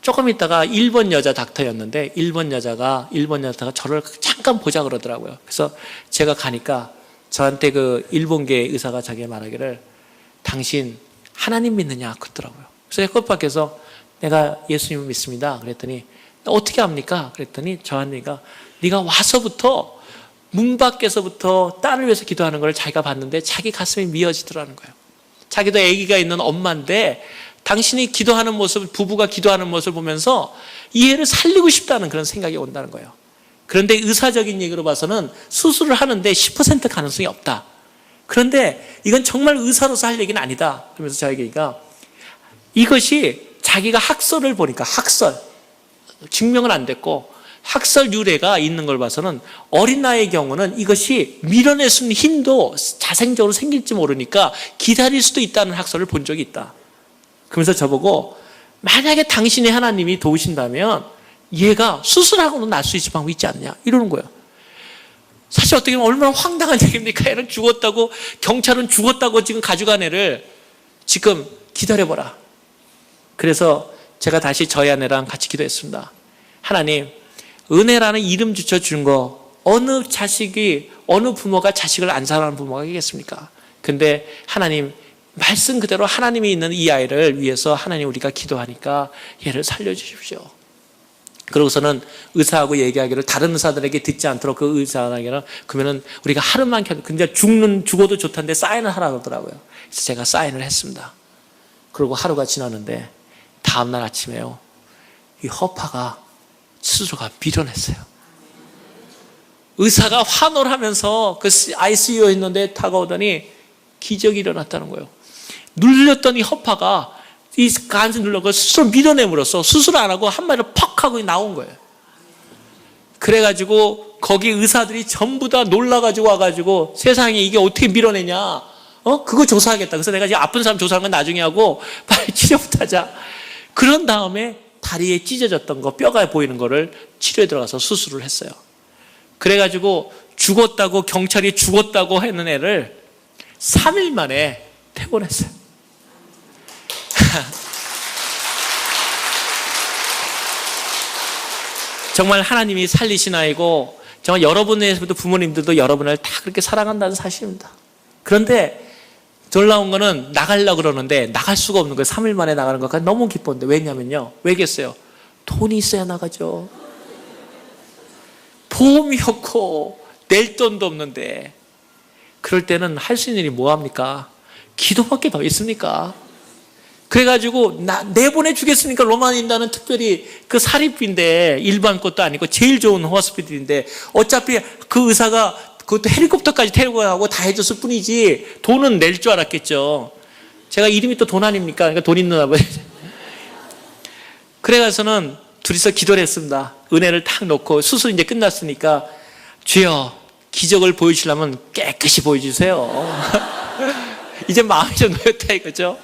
Speaker 1: 조금 있다가 일본 여자 닥터였는데 일본 여자가 저를 잠깐 보자 그러더라고요. 그래서 제가 가니까 저한테 그 일본계 의사가 자기가 말하기를 당신 하나님 믿느냐 그러더라고요. 그래서 콧 밖에서 내가 예수님을 믿습니다. 그랬더니 어떻게 합니까? 그랬더니 저 언니가 네가 와서부터 문 밖에서부터 딸을 위해서 기도하는 걸 자기가 봤는데 자기 가슴이 미어지더라는 거예요. 자기도 아기가 있는 엄마인데 당신이 기도하는 모습, 부부가 기도하는 모습을 보면서 이 애를 살리고 싶다는 그런 생각이 온다는 거예요. 그런데 의사적인 얘기로 봐서는 수술을 하는데 10% 가능성이 없다. 그런데 이건 정말 의사로서 할 얘기는 아니다. 그러면서 저에게가 이것이 자기가 학설을 보니까 학설, 증명은 안 됐고 학설 유래가 있는 걸 봐서는 어린 나이의 경우는 이것이 밀어낼 수 있는 힘도 자생적으로 생길지 모르니까 기다릴 수도 있다는 학설을 본 적이 있다. 그러면서 저보고 만약에 당신의 하나님이 도우신다면 얘가 수술하고는 날 수 있을 방법이 있지 않냐 이러는 거예요. 사실 어떻게 보면 얼마나 황당한 얘기입니까? 애는 죽었다고, 경찰은 죽었다고 지금 가져간 애를 지금 기다려보라. 그래서 제가 다시 저희 아내랑 같이 기도했습니다. 하나님, 은혜라는 이름 붙여준 거 어느 자식이, 어느 부모가 자식을 안 사랑하는 부모가 있겠습니까? 근데 하나님, 말씀 그대로 하나님이 있는 이 아이를 위해서 하나님 우리가 기도하니까 얘를 살려주십시오. 그러고서는 의사하고 얘기하기를 다른 의사들에게 듣지 않도록 그 의사에게는 그러면은 우리가 하루만 켜도 근데 죽어도 좋다는데 사인을 하라 그러더라고요. 그래서 제가 사인을 했습니다. 그리고 하루가 지났는데 다음날 아침에요. 이 허파가 스스로가 밀어냈어요. 의사가 환호를 하면서 그 ICU에 있는데 다가오더니 기적이 일어났다는 거예요. 눌렸던 이 허파가 이 간을 눌러서 스스로 밀어내므로써 수술 안 하고 한 마리를 퍽 하고 나온 거예요. 그래가지고 거기 의사들이 전부 다 놀라가지고 와가지고 세상에 이게 어떻게 밀어내냐, 그거 조사하겠다. 그래서 내가 지금 아픈 사람 조사하는 건 나중에 하고 빨리 치료부터 하자. 그런 다음에 다리에 찢어졌던 거, 뼈가 보이는 거를 치료에 들어가서 수술을 했어요. 그래가지고 죽었다고, 경찰이 죽었다고 했는 애를 3일 만에 퇴원했어요. 정말 하나님이 살리신 아이고, 정말 여러분에서부터 부모님들도 여러분을 다 그렇게 사랑한다는 사실입니다. 그런데 놀라운 거는 나가려고 그러는데 나갈 수가 없는 거예요. 3일 만에 나가는 것까지 너무 기뻤는데. 왜냐면요, 왜겠어요? 돈이 있어야 나가죠. 보험이 없고 낼 돈도 없는데, 그럴 때는 할 수 있는 일이 뭐합니까? 기도밖에 더 있습니까? 그래가지고 내보내주겠으니까 로마니다는 특별히 그 사립비인데, 일반 것도 아니고 제일 좋은 호스피ટલ인데 어차피 그 의사가 그것도 헬리콥터까지 태우고 가고 다 해줬을 뿐이지 돈은 낼 줄 알았겠죠. 제가 이름이 또 돈 아닙니까? 그러니까 돈 있는 아버지. 그래가서는 둘이서 기도를 했습니다. 은혜를 탁 놓고 수술 이제 끝났으니까 주여 기적을 보여주시려면 깨끗이 보여주세요. 이제 마음이 좀 놓였다 이거죠.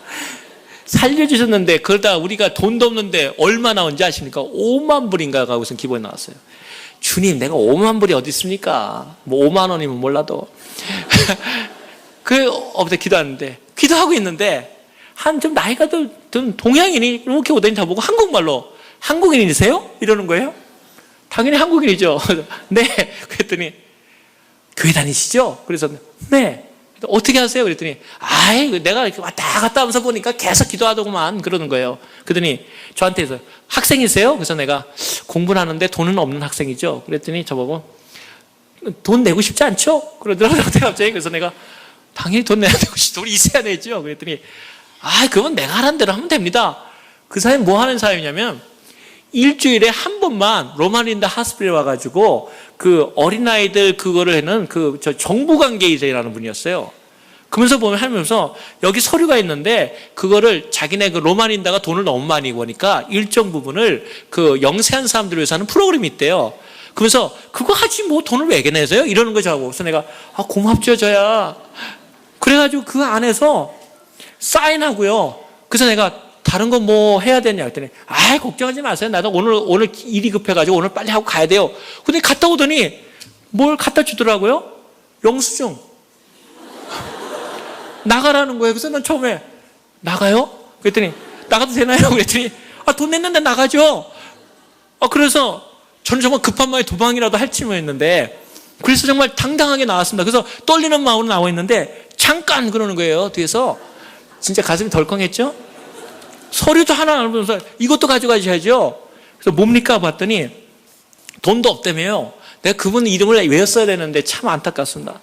Speaker 1: 살려주셨는데 그러다 우리가 돈도 없는데 얼마 나온지 아십니까? 5만 불인가 가고서 기본이 나왔어요. 주님, 내가 5만 불이 어디 있습니까? 뭐 5만 원이면 몰라도. 그 어부터 기도하는데, 기도하고 있는데 한 좀 나이가 든 동양인이 이렇게 오더니 저보고 한국말로 한국인이세요? 이러는 거예요. 당연히 한국인이죠. 네. 그랬더니 교회 다니시죠? 그래서 네. 어떻게 하세요? 그랬더니 내가 이렇게 왔다 갔다 하면서 보니까 계속 기도하더구만 그러는 거예요. 그러더니 저한테서 학생이세요? 그래서 내가 공부는 하는데 돈은 없는 학생이죠. 그랬더니 저보고 돈 내고 싶지 않죠? 그러더라고요. 갑자기. 그래서 내가 당연히 돈 내야 되고 돈이 있어야 되죠. 그랬더니 그건 내가 하라는 대로 하면 됩니다. 그 사람이 뭐 하는 사람이냐면 일주일에 한 번만 로마린다 하스피탈에 와가지고 그 어린아이들 그거를 하는 정부관계이사라는 분이었어요. 그러면서 하면서 여기 서류가 있는데 그거를 자기네 그 로마린다가 돈을 너무 많이 버니까 일정 부분을 그 영세한 사람들을 위해서 하는 프로그램이 있대요. 그러면서 그거 하지 뭐 돈을 왜 내세요? 이러는 거죠. 그래서 내가 고맙죠 저야. 그래가지고 그 안에서 사인하고요. 그래서 내가 다른 거 뭐 해야 되냐 했더니 걱정하지 마세요. 나도 오늘 일이 급해가지고 오늘 빨리 하고 가야 돼요. 근데 갔다 오더니 뭘 갖다 주더라고요? 영수증. 나가라는 거예요. 그래서 난 처음에 나가요? 그랬더니 나가도 되나요? 그랬더니 돈 냈는데 나가죠. 그래서 저는 정말 급한 마음에 도망이라도 할지 했는데, 그래서 정말 당당하게 나왔습니다. 그래서 떨리는 마음으로 나와 있는데 잠깐 그러는 거예요. 뒤에서. 진짜 가슴이 덜컹했죠? 서류도 하나 안 보면서 이것도 가져가셔야죠. 그래서 뭡니까 봤더니 돈도 없다며요. 내가 그분 이름을 외웠어야 되는데 참 안타깝습니다.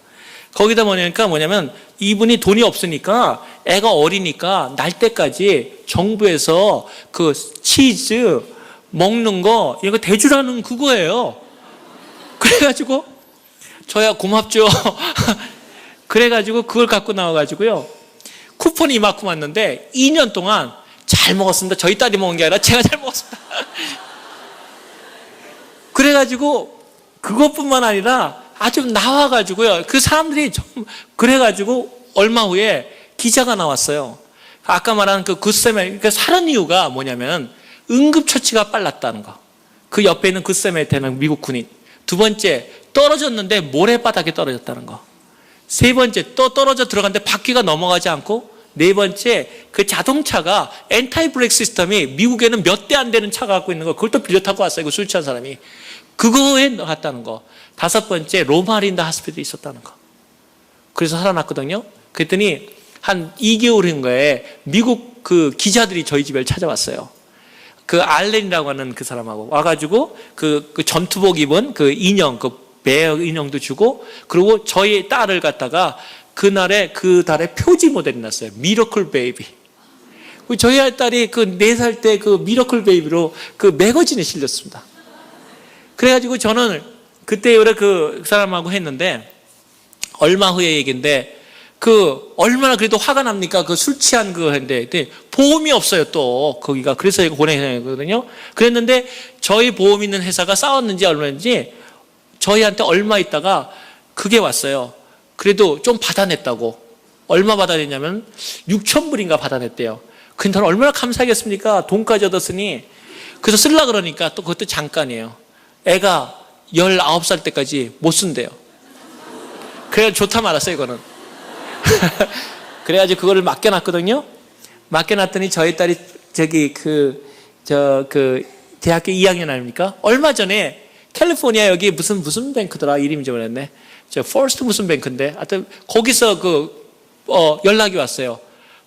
Speaker 1: 거기다 뭐냐면 이분이 돈이 없으니까 애가 어리니까 날 때까지 정부에서 그 치즈 먹는 거 이거 대주라는 그거예요. 그래가지고 저야 고맙죠. 그래가지고 그걸 갖고 나와가지고요. 쿠폰이 이만큼 왔는데 2년 동안 잘 먹었습니다. 저희 딸이 먹은 게 아니라 제가 잘 먹었습니다. 그래가지고 그것뿐만 아니라 아주 나와가지고요. 그 사람들이 좀 그래가지고 얼마 후에 기자가 나왔어요. 아까 말한 그 굿세멜, 그러니까 사는 이유가 뭐냐면 응급처치가 빨랐다는 거. 그 옆에 있는 굿세멜테는 미국 군인. 두 번째, 떨어졌는데 모래바닥에 떨어졌다는 거. 세 번째, 또 떨어져 들어갔는데 바퀴가 넘어가지 않고, 네 번째, 그 자동차가 엔타이 브레이크 시스템이 미국에는 몇 대 안 되는 차가 갖고 있는 거, 그걸 또 빌려 타고 왔어요. 술 취한 사람이. 그거에 갔다는 거. 다섯 번째, 로마린다 하스피탈이 있었다는 거. 그래서 살아났거든요. 그랬더니 한 2개월인 거에 미국 그 기자들이 저희 집에 찾아왔어요. 그 알렌이라고 하는 그 사람하고 와가지고 그 전투복 입은 그 인형, 그 배 인형도 주고, 그리고 저희 딸을 갖다가 그 달에 표지 모델이 났어요. 미러클 베이비. 저희 딸이 그 4살 때 그 미러클 베이비로 그 매거진에 실렸습니다. 그래가지고 저는 그때 원래 그 사람하고 했는데, 얼마 후의 얘기인데, 그 얼마나 그래도 화가 납니까? 그 술 취한 그 했는데 보험이 없어요 또 거기가. 그래서 이거 보내거든요. 그랬는데 저희 보험 있는 회사가 싸웠는지 얼마인지 저희한테 얼마 있다가 그게 왔어요. 그래도 좀 받아냈다고. 얼마 받아냈냐면 6,000불인가 받아냈대요. 근데 저는 얼마나 감사하겠습니까? 돈까지 얻었으니. 그래서 쓰려고 그러니까 또 그것도 잠깐이에요. 애가 19살 때까지 못 쓴대요. 그래서 좋다 말았어요 이거는. 그래가지고 그거를 맡겨놨거든요. 맡겨놨더니 저희 딸이 대학교 2학년 아닙니까? 얼마 전에 캘리포니아 여기 무슨 뱅크더라 이름이 좀 그랬네. 퍼스트 무슨 뱅크인데 하여튼 거기서 연락이 왔어요.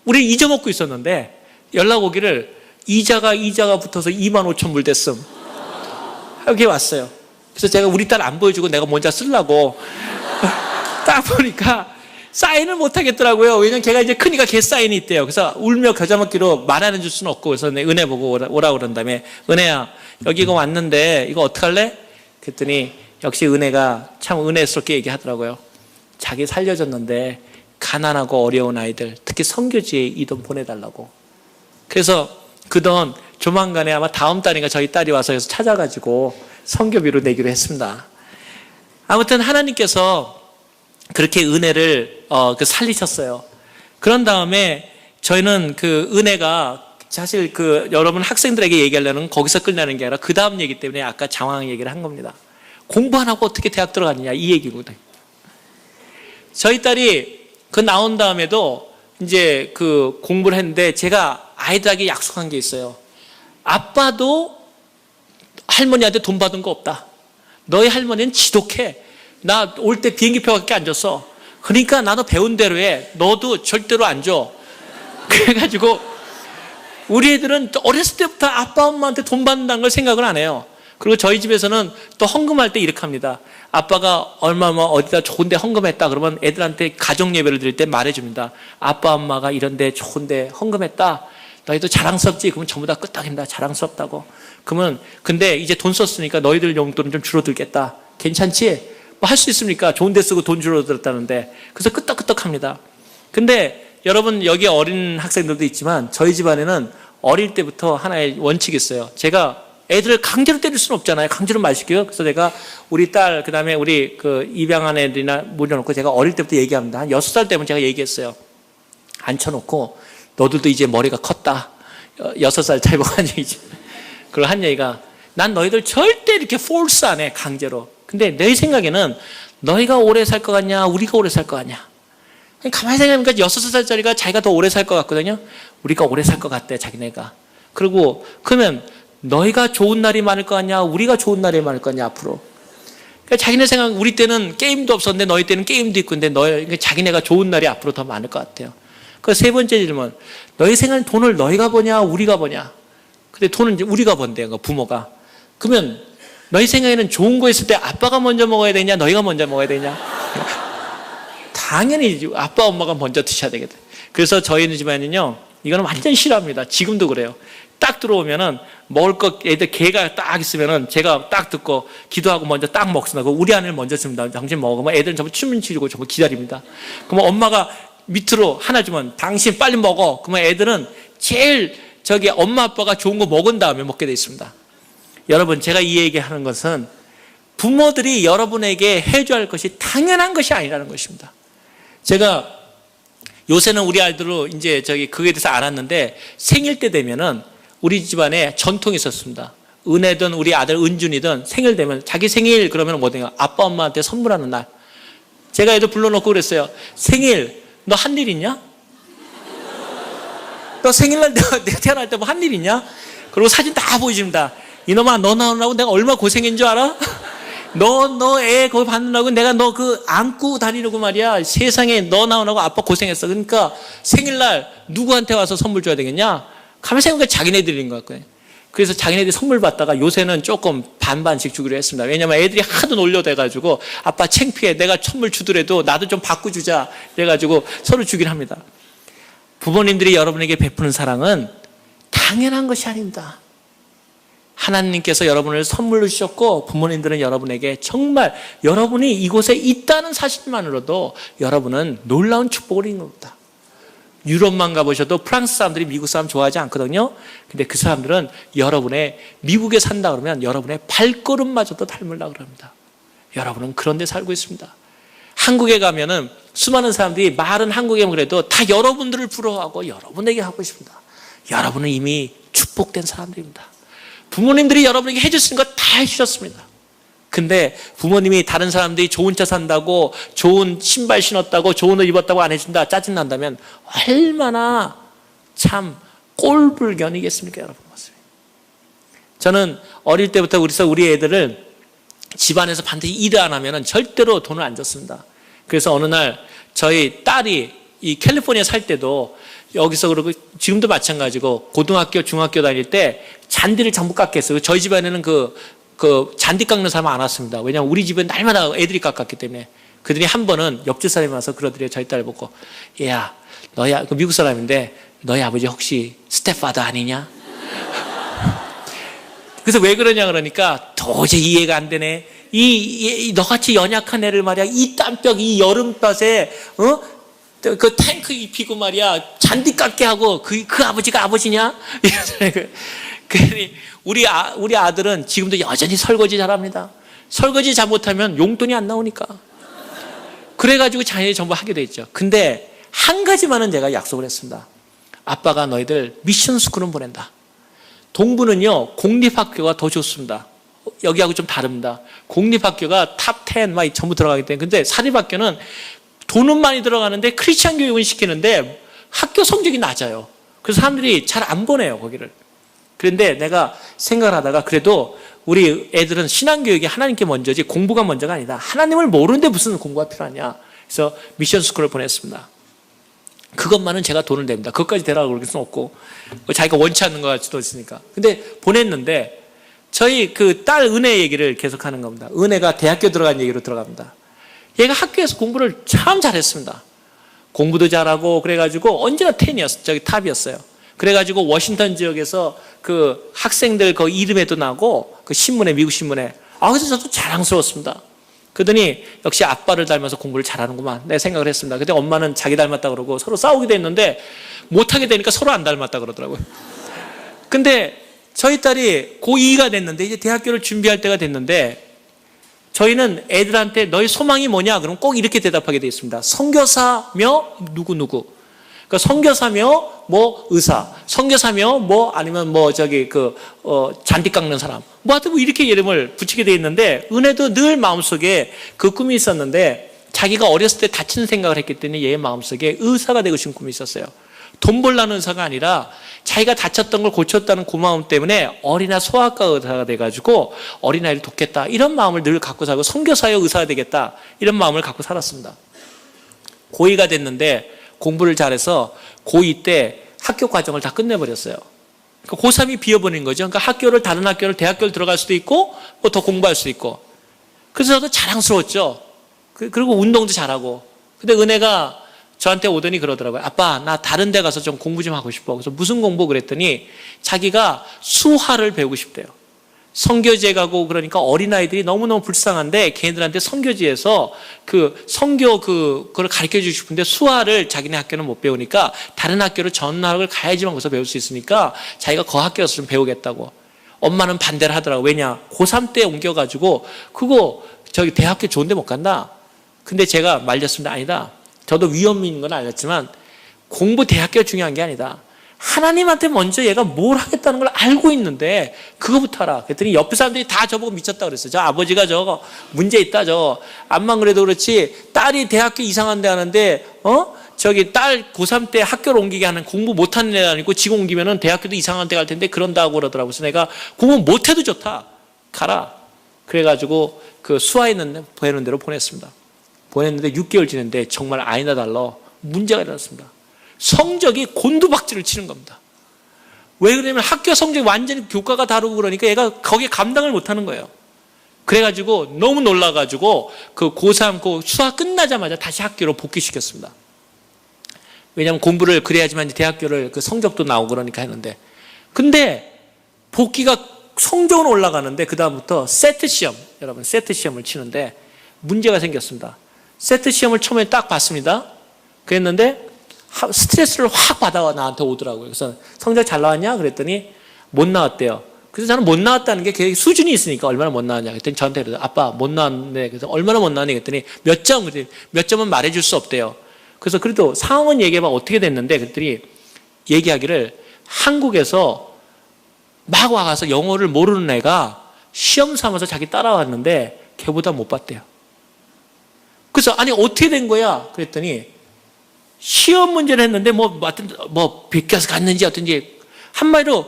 Speaker 1: 우리 잊어먹고 있었는데 연락 오기를 이자가 붙어서 25,000불 됐음. 여기 왔어요. 그래서 제가 우리 딸 안 보여주고 내가 먼저 쓰려고 딱 보니까 사인을 못 하겠더라고요. 왜냐면 걔가 이제 크니까 걔 사인이 있대요. 그래서 울며 겨자 먹기로 말하는 줄 수는 없고, 그래서 은혜 보고 오라 그런 다음에, 은혜야, 여기 이거 왔는데, 이거 어떡할래? 그랬더니, 역시 은혜가 참 은혜스럽게 얘기하더라고요. 자기 살려줬는데, 가난하고 어려운 아이들, 특히 선교지에 이 돈 보내달라고. 그래서 그 돈 조만간에 아마 다음 달인가 저희 딸이 와서 여기서 찾아가지고 선교비로 내기로 했습니다. 아무튼 하나님께서 그렇게 은혜를 살리셨어요. 그런 다음에 저희는 그 은혜가 사실 여러분 학생들에게 얘기하려는 거기서 끝나는 게 아니라 그 다음 얘기 때문에 아까 장황 얘기를 한 겁니다. 공부 안 하고 어떻게 대학 들어갔느냐 이 얘기거든요. 저희 딸이 나온 다음에도 이제 공부를 했는데 제가 아이들에게 약속한 게 있어요. 아빠도 할머니한테 돈 받은 거 없다. 너희 할머니는 지독해. 나 올 때 비행기표밖에 안 줬어. 그러니까 나도 배운 대로 해. 너도 절대로 안 줘. 그래가지고 우리 애들은 어렸을 때부터 아빠 엄마한테 돈 받는다는 걸 생각을 안 해요. 그리고 저희 집에서는 또 헌금할 때 이렇게 합니다. 아빠가 얼마나 어디다 좋은 데 헌금했다 그러면 애들한테 가정 예배를 드릴 때 말해줍니다. 아빠 엄마가 이런 데 좋은 데 헌금했다. 너희도 자랑스럽지? 그러면 전부 다 끄떡입니다. 자랑스럽다고. 그러면 근데 이제 돈 썼으니까 너희들 용돈은 좀 줄어들겠다. 괜찮지? 뭐 할 수 있습니까? 좋은 데 쓰고 돈 줄어들었다는데. 그래서 끄떡끄떡합니다. 근데 여러분 여기 어린 학생들도 있지만 저희 집안에는 어릴 때부터 하나의 원칙이 있어요. 제가 애들을 강제로 때릴 수는 없잖아요. 강제로 말 시켜요. 그래서 내가 우리 딸 그다음에 우리 입양한 애들이나 물려놓고 제가 어릴 때부터 얘기합니다. 한 6살 때면 제가 얘기했어요. 앉혀놓고 너들도 이제 머리가 컸다. 6살 차이 보고 한 얘기지. 그리고 한 얘기가 난 너희들 절대 이렇게 폴스 안 해. 강제로. 근데 내 생각에는 너희가 오래 살 것 같냐 우리가 오래 살 것 같냐. 가만히 생각해보니까 6살짜리가 자기가 더 오래 살 것 같거든요. 우리가 오래 살 것 같대 자기네가. 그리고 그러면 너희가 좋은 날이 많을 것 같냐 우리가 좋은 날이 많을 것 같냐 앞으로. 그러니까 자기네 생각 우리 때는 게임도 없었는데 너희 때는 게임도 있고 근데 자기네가 좋은 날이 앞으로 더 많을 것 같아요. 그 세 번째 질문, 너희 생각엔 돈을 너희가 버냐 우리가 버냐? 근데 돈은 이제 우리가 번대요, 그 부모가. 그러면 너희 생각에는 좋은 거 있을 때 아빠가 먼저 먹어야 되냐 너희가 먼저 먹어야 되냐? 당연히 아빠 엄마가 먼저 드셔야 되겠다. 그래서 저희 집안은요, 이거는 완전 싫어합니다. 지금도 그래요. 딱 들어오면은 먹을 거 애들 개가 딱 있으면은 제가 딱 듣고 기도하고 먼저 딱 먹습니다. 우리 아내를 먼저 줍니다. 당신 먹으면 애들은 전부 춤을 추고 전부 기다립니다. 그러면 엄마가 밑으로 하나 주면 당신 빨리 먹어. 그러면 애들은 제일 엄마 아빠가 좋은 거 먹은 다음에 먹게 돼 있습니다. 여러분, 제가 이 얘기하는 것은 부모들이 여러분에게 해줘야 할 것이 당연한 것이 아니라는 것입니다. 제가 요새는 우리 아이들로 이제 그거에 대해서 알았는데, 생일 때 되면은 우리 집안에 전통이 있었습니다. 은혜든 우리 아들 은준이든 생일 되면 자기 생일 그러면 뭐든가 아빠 엄마한테 선물하는 날. 제가 애들 불러놓고 그랬어요. 생일 너 한 일 있냐? 너 생일날 내가 태어날 때 뭐 한 일 있냐? 그리고 사진 다 보여줍니다. 이놈아, 너 나오려고 내가 얼마나 고생인 줄 알아? 너 애 거기 받느라고 내가 너 그 안고 다니려고 말이야. 세상에 너 나오라고 아빠 고생했어. 그러니까 생일날 누구한테 와서 선물 줘야 되겠냐? 가만히 생각해보니까 자기네들인 것 같고요. 그래서 자기네들이 선물 받다가 요새는 조금 반반씩 주기로 했습니다. 왜냐면 애들이 하도 놀려대가지고 아빠 창피해. 내가 선물 주더라도 나도 좀 바꿔주자. 그래가지고 서로 주긴 합니다. 부모님들이 여러분에게 베푸는 사랑은 당연한 것이 아닙니다. 하나님께서 여러분을 선물로 주셨고 부모님들은 여러분에게 정말 여러분이 이곳에 있다는 사실만으로도 여러분은 놀라운 축복을 입는 겁니다. 유럽만 가보셔도 프랑스 사람들이 미국 사람 좋아하지 않거든요. 근데 그 사람들은 여러분의 미국에 산다 그러면 여러분의 발걸음마저도 닮으려고 합니다. 여러분은 그런 데 살고 있습니다. 한국에 가면은 수많은 사람들이 말은 한국에 그래도 다 여러분들을 부러워하고 여러분에게 하고 싶습니다. 여러분은 이미 축복된 사람들입니다. 부모님들이 여러분에게 해줄 수 있는 거 다 해주셨습니다. 근데 부모님이 다른 사람들이 좋은 차 산다고, 좋은 신발 신었다고, 좋은 옷 입었다고 안 해준다, 짜증난다면 얼마나 참 꼴불견이겠습니까, 여러분? 저는 어릴 때부터 우리 애들을 집안에서 반드시 일을 안 하면 절대로 돈을 안 줬습니다. 그래서 어느 날 저희 딸이 이 캘리포니아 살 때도 여기서 그러고 지금도 마찬가지고 고등학교, 중학교 다닐 때 잔디를 전부 깎겠어요. 저희 집안에는 그 잔디 깎는 사람 안 왔습니다. 왜냐하면 우리 집은 날마다 애들이 깎았기 때문에. 그들이 한 번은 옆집 사람이 와서 그러더래요. 저희 딸 보고, 얘야, 너야, 그 미국 사람인데 너희 아버지 혹시 스텝파더 아니냐? 그래서 왜 그러냐 그러니까 도저히 이해가 안 되네. 너같이 연약한 애를 말이야, 이 땀벽, 이 여름볕에 그 탱크 입히고 말이야 잔디 깎게 하고 그 아버지가 아버지냐? 그러니 우리 아들은 지금도 여전히 설거지 잘합니다. 설거지 잘못하면 용돈이 안 나오니까. 그래가지고 자녀들이 전부 하게 돼 있죠. 근데 한 가지만은 제가 약속을 했습니다. 아빠가 너희들 미션 스쿨은 보낸다. 동부는요 공립학교가 더 좋습니다. 여기하고 좀 다릅니다. 공립학교가 탑 10 막 전부 들어가기 때문에. 근데 사립학교는 돈은 많이 들어가는데 크리스찬 교육은 시키는데 학교 성적이 낮아요. 그래서 사람들이 잘 안 보내요 거기를. 그런데 내가 생각을 하다가 그래도 우리 애들은 신앙교육이 하나님께 먼저지 공부가 먼저가 아니다. 하나님을 모르는데 무슨 공부가 필요하냐. 그래서 미션 스쿨을 보냈습니다. 그것만은 제가 돈을 냅니다. 그것까지 되라고 그럴 수는 없고 자기가 원치 않는 것 같지도 있으니까. 근데 보냈는데 저희 그 딸 은혜 얘기를 계속하는 겁니다. 은혜가 대학교 들어간 얘기로 들어갑니다. 얘가 학교에서 공부를 참 잘했습니다. 공부도 잘하고 그래가지고 언제나 탑이었어요. 그래가지고 워싱턴 지역에서 그 학생들 그 이름에도 나고 그 신문에, 미국 신문에. 그래서 저도 자랑스러웠습니다. 그러더니 역시 아빠를 닮아서 공부를 잘하는구만 내 생각을 했습니다. 근데 엄마는 자기 닮았다 그러고 서로 싸우기도 했는데 못하게 되니까 서로 안 닮았다 그러더라고요. 근데 저희 딸이 고2가 됐는데 이제 대학교를 준비할 때가 됐는데 저희는 애들한테 너희 소망이 뭐냐? 그럼 꼭 이렇게 대답하게 되어 있습니다. 선교사며 누구누구. 그러니까 선교사며 뭐 의사, 선교사며 뭐 아니면 뭐 잔디 깎는 사람. 뭐 하여튼 뭐 이렇게 이름을 붙이게 되어 있는데 은혜도 늘 마음속에 그 꿈이 있었는데 자기가 어렸을 때 다치는 생각을 했기 때문에 얘의 마음속에 의사가 되고 싶은 꿈이 있었어요. 돈 벌라는 의사가 아니라 자기가 다쳤던 걸 고쳤다는 고마움 때문에 어린아 소아과 의사가 돼가지고 어린아이를 돕겠다 이런 마음을 늘 갖고 살고 선교사여 의사가 되겠다 이런 마음을 갖고 살았습니다. 고2가 됐는데 공부를 잘해서 고2 때 학교 과정을 다 끝내버렸어요. 그러니까 고3이 비어버린 거죠. 그러니까 학교를, 다른 학교를, 대학교를 들어갈 수도 있고, 뭐 더 공부할 수도 있고. 그래서 저도 자랑스러웠죠. 그리고 운동도 잘하고. 근데 은혜가 저한테 오더니 그러더라고요. 아빠, 나 다른 데 가서 좀 공부 좀 하고 싶어. 그래서 무슨 공부 그랬더니 자기가 수화를 배우고 싶대요. 선교지에 가고 그러니까 어린아이들이 너무너무 불쌍한데 걔네들한테 선교지에서 그걸 가르쳐 주고 싶은데 수화를 자기네 학교는 못 배우니까 다른 학교로 전학을 가야지만 거기서 배울 수 있으니까 자기가 그 학교에서 좀 배우겠다고. 엄마는 반대를 하더라고. 왜냐? 고3 때 옮겨가지고 그거 저기 대학교 좋은 데 못 간다. 근데 제가 말렸습니다. 아니다. 저도 위험인 건 알렸지만 공부 대학교가 중요한 게 아니다. 하나님한테 먼저 얘가 뭘 하겠다는 걸 알고 있는데 그거부터 하라. 그랬더니 옆에 사람들이 다 저보고 미쳤다 그랬어요. 저 아버지가 저거 문제 있다. 저거 암만 그래도 그렇지 딸이 대학교 이상한 데 하는데 저기 딸 고3 때 학교를 옮기게 하는 공부 못하는 애 아니고 지금 옮기면은 대학교도 이상한 데 갈 텐데 그런다고 그러더라고요. 그래서 내가 공부 못해도 좋다. 가라. 그래가지고 그 수화했는데 보내는 대로 보냈습니다. 보냈는데 6개월 지났는데 정말 아니나 달라 문제가 일어났습니다. 성적이 곤두박질을 치는 겁니다. 왜 그러냐면 학교 성적이 완전히 교과가 다르고 그러니까 얘가 거기에 감당을 못하는 거예요. 그래가지고 너무 놀라가지고 그 고3 그 수학 끝나자마자 다시 학교로 복귀시켰습니다. 왜냐하면 공부를 그래야지만 대학교를 그 성적도 나오고 그러니까 했는데 근데 복귀가 성적은 올라가는데 그 다음부터 세트 시험 여러분 세트 시험을 치는데 문제가 생겼습니다. 세트 시험을 처음에 딱 봤습니다. 그랬는데 스트레스를 확 받아 나한테 오더라고요. 그래서 성적 잘 나왔냐? 그랬더니 못 나왔대요. 그래서 저는 못 나왔다는 게 수준이 있으니까 얼마나 못 나왔냐? 그랬더니 저한테 그래서 아빠 못 나왔네. 그래서 얼마나 못 나왔냐? 그랬더니 몇 점? 그랬더니 몇 점은 말해줄 수 없대요. 그래서 그래도 상황은 얘기해봐 어떻게 됐는데 그랬더니 얘기하기를 한국에서 막 와가서 영어를 모르는 애가 시험 삼아서 자기 따라왔는데 걔보다 못 봤대요. 그래서 아니 어떻게 된 거야? 그랬더니 시험 문제를 했는데 뭐 베껴서 갔는지 어떤지 한마디로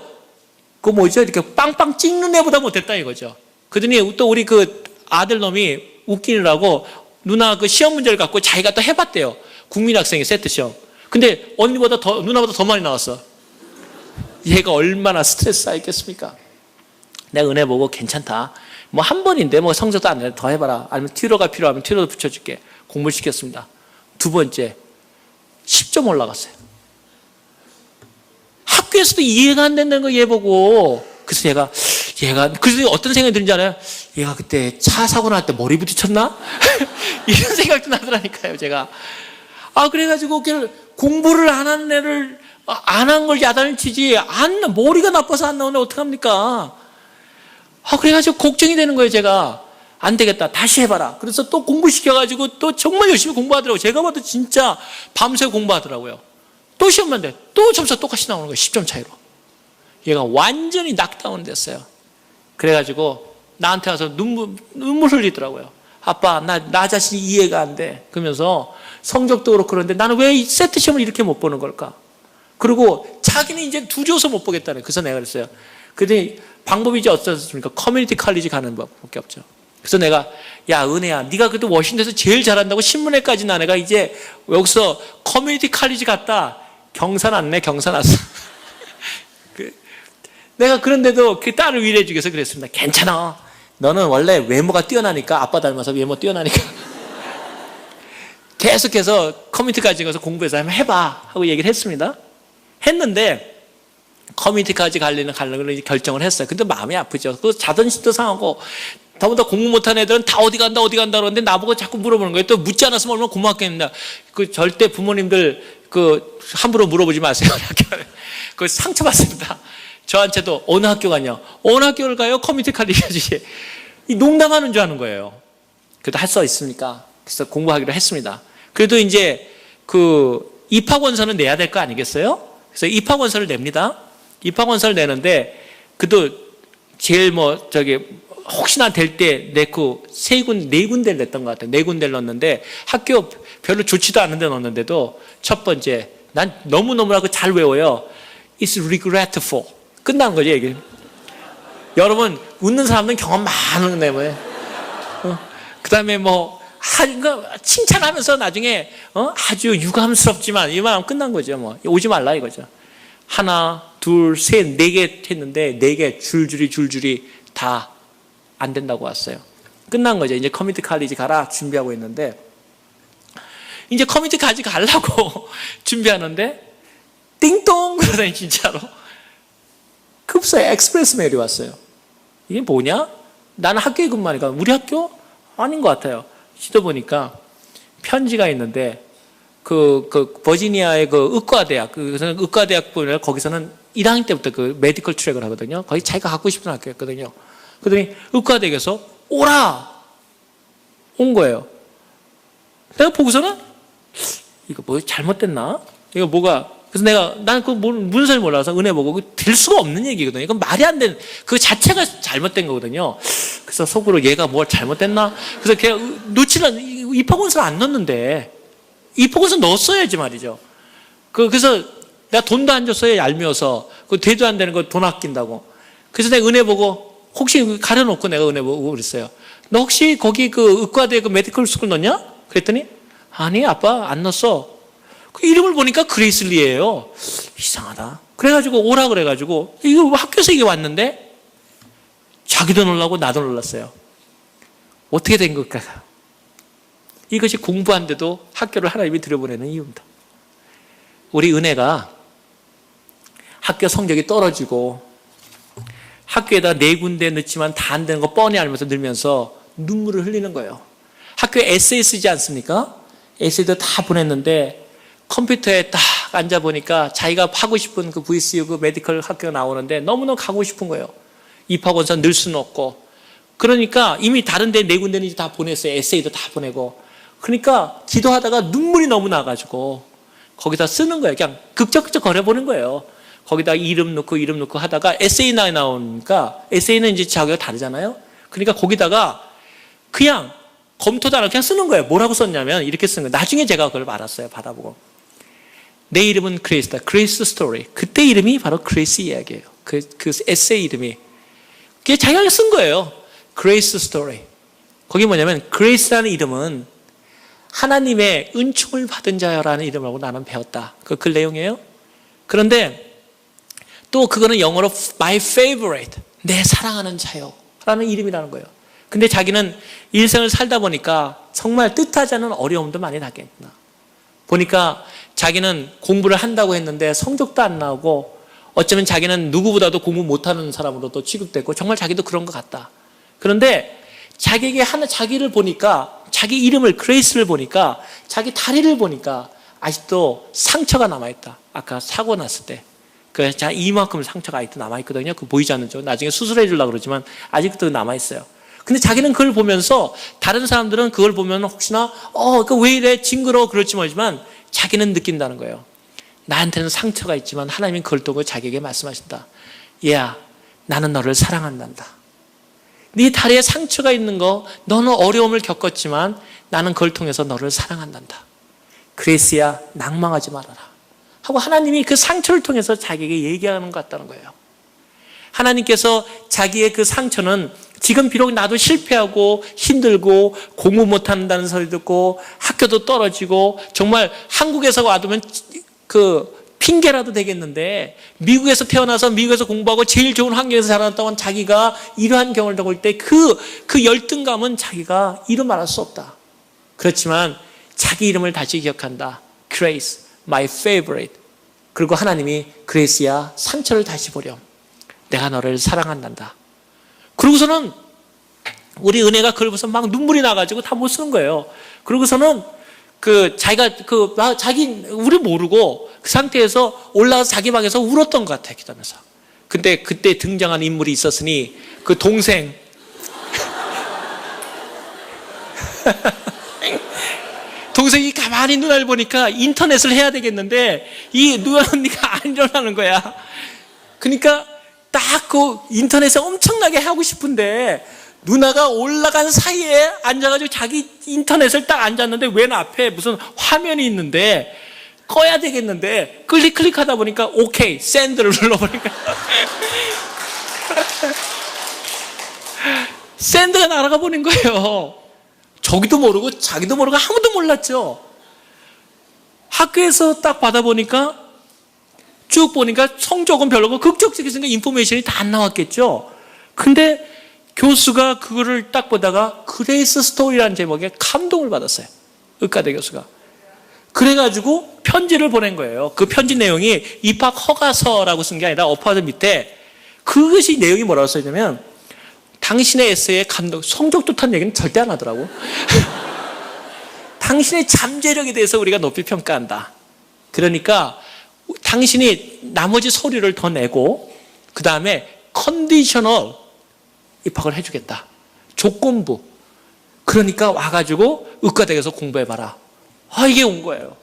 Speaker 1: 그 뭐죠 이렇게 빵빵 찍는 애보다 못했다 이거죠. 그러더니 또 우리 그 아들 놈이 웃기느라고 누나 그 시험 문제를 갖고 자기가 또 해봤대요. 국민학생이 세트 시험. 근데 누나보다 더 많이 나왔어. 얘가 얼마나 스트레스 쌓였겠습니까? 내가 은혜 보고 괜찮다. 뭐 한 번인데 뭐 성적도 안 돼. 더 해봐라. 아니면 튜러가 필요하면 튜러도 붙여줄게. 공부를 시켰습니다. 두 번째 10점 올라갔어요. 학교에서도 이해가 안 된다는 거 얘 보고. 그래서 얘가 그래서 어떤 생각이 드는지 알아요? 얘가 그때 차 사고 날 때 머리 부딪혔나? 이런 생각도 나더라니까요. 제가. 그래가지고 공부를 안 하는 애를 안 한 걸 야단을 치지 머리가 나빠서 안 나오네 어떡합니까? 그래가지고 걱정이 되는 거예요. 제가 안 되겠다 다시 해봐라. 그래서 또 공부시켜가지고 또 정말 열심히 공부하더라고요. 제가 봐도 진짜 밤새 공부하더라고요. 또 시험만 돼. 또 점수가 똑같이 나오는 거예요. 10점 차이로. 얘가 완전히 낙다운 됐어요. 그래가지고 나한테 와서 눈물 흘리더라고요. 아빠 나 자신이 이해가 안 돼. 그러면서 성적도 그렇고 그런데 나는 왜 이 세트 시험을 이렇게 못 보는 걸까? 그리고 자기는 이제 두려워서 못 보겠다는. 그래서 내가 그랬어요. 그랬더니 방법이 이제 어떻습니까? 커뮤니티 칼리지 가는 법밖에 없죠. 그래서 내가 야 은혜야 네가 그래도 워싱턴에서 제일 잘한다고 신문에까지 난 애가 이제 여기서 커뮤니티 칼리지 갔다. 경산 왔네. 경산 왔어. 내가 그런데도 그 딸을 위로해주기 위해서 그랬습니다. 괜찮아. 너는 원래 외모가 뛰어나니까 아빠 닮아서 외모 뛰어나니까 계속해서 커뮤니티까지 가서 공부해서 한번 해봐 하고 얘기를 했습니다. 했는데 커뮤니티까지 가려는 걸 결정을 했어요. 근데 마음이 아프죠. 그 자존심도 상하고 더군다나 공부 못하는 애들은 다 어디 간다 그러는데 나보고 자꾸 물어보는 거예요. 또 묻지 않았으면 얼마나 고맙겠는데. 그 절대 부모님들 그 함부로 물어보지 마세요. 그 상처받습니다. 저한테도 어느 학교 가냐? 어느 학교를 가요? 커뮤니티 칼리지 아저씨. 농담하는 줄 아는 거예요. 그래도 할 수 있습니까? 그래서 공부하기로 했습니다. 그래도 이제 그 입학원서는 내야 될 거 아니겠어요? 그래서 입학원서를 냅니다. 입학원서를 내는데 그래도 제일 혹시나 될 때 내고 네 군데를 냈던 것 같아요. 네 군데를 넣었는데 학교 별로 좋지도 않은 데 넣었는데도 첫 번째 난 너무너무나고 잘 외워요. It's regretful. 끝난 거죠, 얘기. 여러분, 웃는 사람들은 경험 많은 거네, 그 다음에 그러니까 칭찬하면서 나중에 아주 유감스럽지만 이만하면 끝난 거죠. 뭐 오지 말라 이거죠. 하나, 둘, 셋, 네 개 했는데 네 개 줄줄이 다 안 된다고 왔어요. 끝난 거죠. 이제 커뮤니티 칼리지 가라 준비하고 있는데 이제 커뮤니티 칼리지 가려고 준비하는데 띵동 그러더니 진짜로 급사에 엑스프레스 메일이 왔어요. 이게 뭐냐? 나는 학교에 근무하니까 우리 학교? 아닌 것 같아요. 지도보니까 편지가 있는데 그 버지니아의 그 의과대학, 의과대학 보면 거기서는 1학년 때부터 그 메디컬 트랙을 하거든요. 거기 자기가 갖고 싶은 학교였거든요. 그러더니 의과대학에서 오라! 온 거예요. 내가 보고서는 이거 뭐 잘못됐나? 이거 뭐가 그래서 나는 그 문서를 몰라서 은혜 보고 될 수가 없는 얘기거든요. 이건 말이 안 되는 그 자체가 잘못된 거거든요. 그래서 속으로 얘가 뭘 잘못됐나? 그래서 걔 놓치는 입학원서를 안 넣었는데 입학원서 넣었어야지 말이죠. 그래서 내가 돈도 안 줬어요. 얄미워서 그 대도 안 되는 거 돈 아낀다고. 그래서 내가 은혜 보고 혹시 가려놓고 내가 은혜 보고 그랬어요. 너 혹시 거기 그 의과대 그 메디컬 스쿨 넣냐? 그랬더니 아니 아빠 안 넣었어. 그 이름을 보니까 그레이슬리예요. 이상하다. 그래가지고 오라 그래가지고 이거 학교에서 이게 왔는데 자기도 놀라고 나도 놀랐어요. 어떻게 된 걸까? 이것이 공부한데도 학교를 하나님이 들여보내는 이유입니다. 우리 은혜가 학교 성적이 떨어지고 학교에다 4군데 넣지만 다 안 되는 거 뻔히 알면서 늘면서 눈물을 흘리는 거예요. 학교에 에세이 쓰지 않습니까? 에세이도 다 보냈는데 컴퓨터에 딱 앉아보니까 자기가 하고 싶은 그 VCU 그 메디컬 학교가 나오는데 너무너무 가고 싶은 거예요. 입학원서 넣을 수는 없고. 그러니까 이미 다른 데 4군데는 다 보냈어요. 에세이도 다 보내고. 그러니까 기도하다가 눈물이 너무 나가지고 거기다 쓰는 거예요. 그냥 극적극적 거려보는 거예요. 거기다 이름 넣고 하다가 에세이 나오니까 에세이는 이제 자기가 다르잖아요. 그러니까 거기다가 그냥 검토도 안 하고 그냥 쓰는 거예요. 뭐라고 썼냐면 이렇게 쓰는 거예요. 나중에 제가 그걸 알았어요. 받아보고. 내 이름은 그레이스다. 그레이스 스토리. 그때 이름이 바로 그레이스 이야기예요. 그 에세이 이름이. 그게 자기가 쓴 거예요. 그레이스 스토리. 거기 뭐냐면 그레이스라는 이름은 하나님의 은총을 받은 자여라는 이름이라고 나는 배웠다. 그 글 내용이에요. 그런데 또 그거는 영어로 my favorite, 내 사랑하는 자요 라는 이름이라는 거예요. 근데 자기는 일생을 살다 보니까 정말 뜻하지 않은 어려움도 많이 나겠구나. 보니까 자기는 공부를 한다고 했는데 성적도 안 나오고 어쩌면 자기는 누구보다도 공부 못하는 사람으로 또 취급됐고 정말 자기도 그런 것 같다. 그런데 자기에게 자기를 보니까 자기 이름을 그레이스를 보니까 자기 다리를 보니까 아직도 상처가 남아있다. 아까 사고 났을 때. 그래서 이만큼 상처가 아직도 남아있거든요. 그거 보이지 않는 쪽. 나중에 수술해 주려고 그러지만 아직도 남아있어요. 근데 자기는 그걸 보면서 다른 사람들은 그걸 보면 혹시나 왜 이래 징그러워 그럴지 모르지만 자기는 느낀다는 거예요. 나한테는 상처가 있지만 하나님은 그걸 두고 자기에게 말씀하신다. 얘야, 나는 너를 사랑한단다. 네 다리에 상처가 있는 거 너는 어려움을 겪었지만 나는 그걸 통해서 너를 사랑한단다. 그레이스야, 낭망하지 말아라. 하고 하나님이 그 상처를 통해서 자기에게 얘기하는 것 같다는 거예요. 하나님께서 자기의 그 상처는 지금 비록 나도 실패하고 힘들고 공부 못한다는 소리 듣고 학교도 떨어지고 정말 한국에서 와두면 그 핑계라도 되겠는데 미국에서 태어나서 미국에서 공부하고 제일 좋은 환경에서 자라났다고 자기가 이러한 경험을 겪을 때 그 열등감은 자기가 이루 말할 수 없다. 그렇지만 자기 이름을 다시 기억한다. Grace, my favorite. 그리고 하나님이 그레이스야, 상처를 다시 보렴. 내가 너를 사랑한단다. 그러고서는 우리 은혜가 그걸 보면서 막 눈물이 나가지고 다 못 쓰는 거예요. 그러고서는 우리 모르고 그 상태에서 올라가서 자기 방에서 울었던 것 같아요. 기도하면서. 근데 그때 등장한 인물이 있었으니 그 동생. 동생이 가만히 누나를 보니까 인터넷을 해야 되겠는데 이 누나 언니가 안 일어나는 거야. 그러니까 딱 그 인터넷에 엄청나게 하고 싶은데 누나가 올라간 사이에 앉아가지고 자기 인터넷을 딱 앉았는데 왼 앞에 무슨 화면이 있는데 꺼야 되겠는데 클릭하다 보니까 오케이 샌드를 눌러버리니까 샌드가 날아가 버린 거예요. 저기도 모르고 자기도 모르고 아무도 몰랐죠. 학교에서 딱 받아보니까 쭉 보니까 성적은 별로고 극적적인 인포메이션이 다 안 나왔겠죠. 근데 교수가 그거를 딱 보다가 그레이스 스토리라는 제목에 감동을 받았어요. 의과대 교수가. 그래가지고 편지를 보낸 거예요. 그 편지 내용이 입학 허가서라고 쓴 게 아니라 어퍼드 밑에 그것이 내용이 뭐라고 써있냐면 당신의 에세이에 감동, 성적 좋다는 얘기는 절대 안 하더라고. 당신의 잠재력에 대해서 우리가 높이 평가한다. 그러니까 당신이 나머지 서류를 더 내고 그 다음에 컨디셔널 입학을 해주겠다. 조건부. 그러니까 와가지고 의과대에서 공부해봐라. 이게 온 거예요.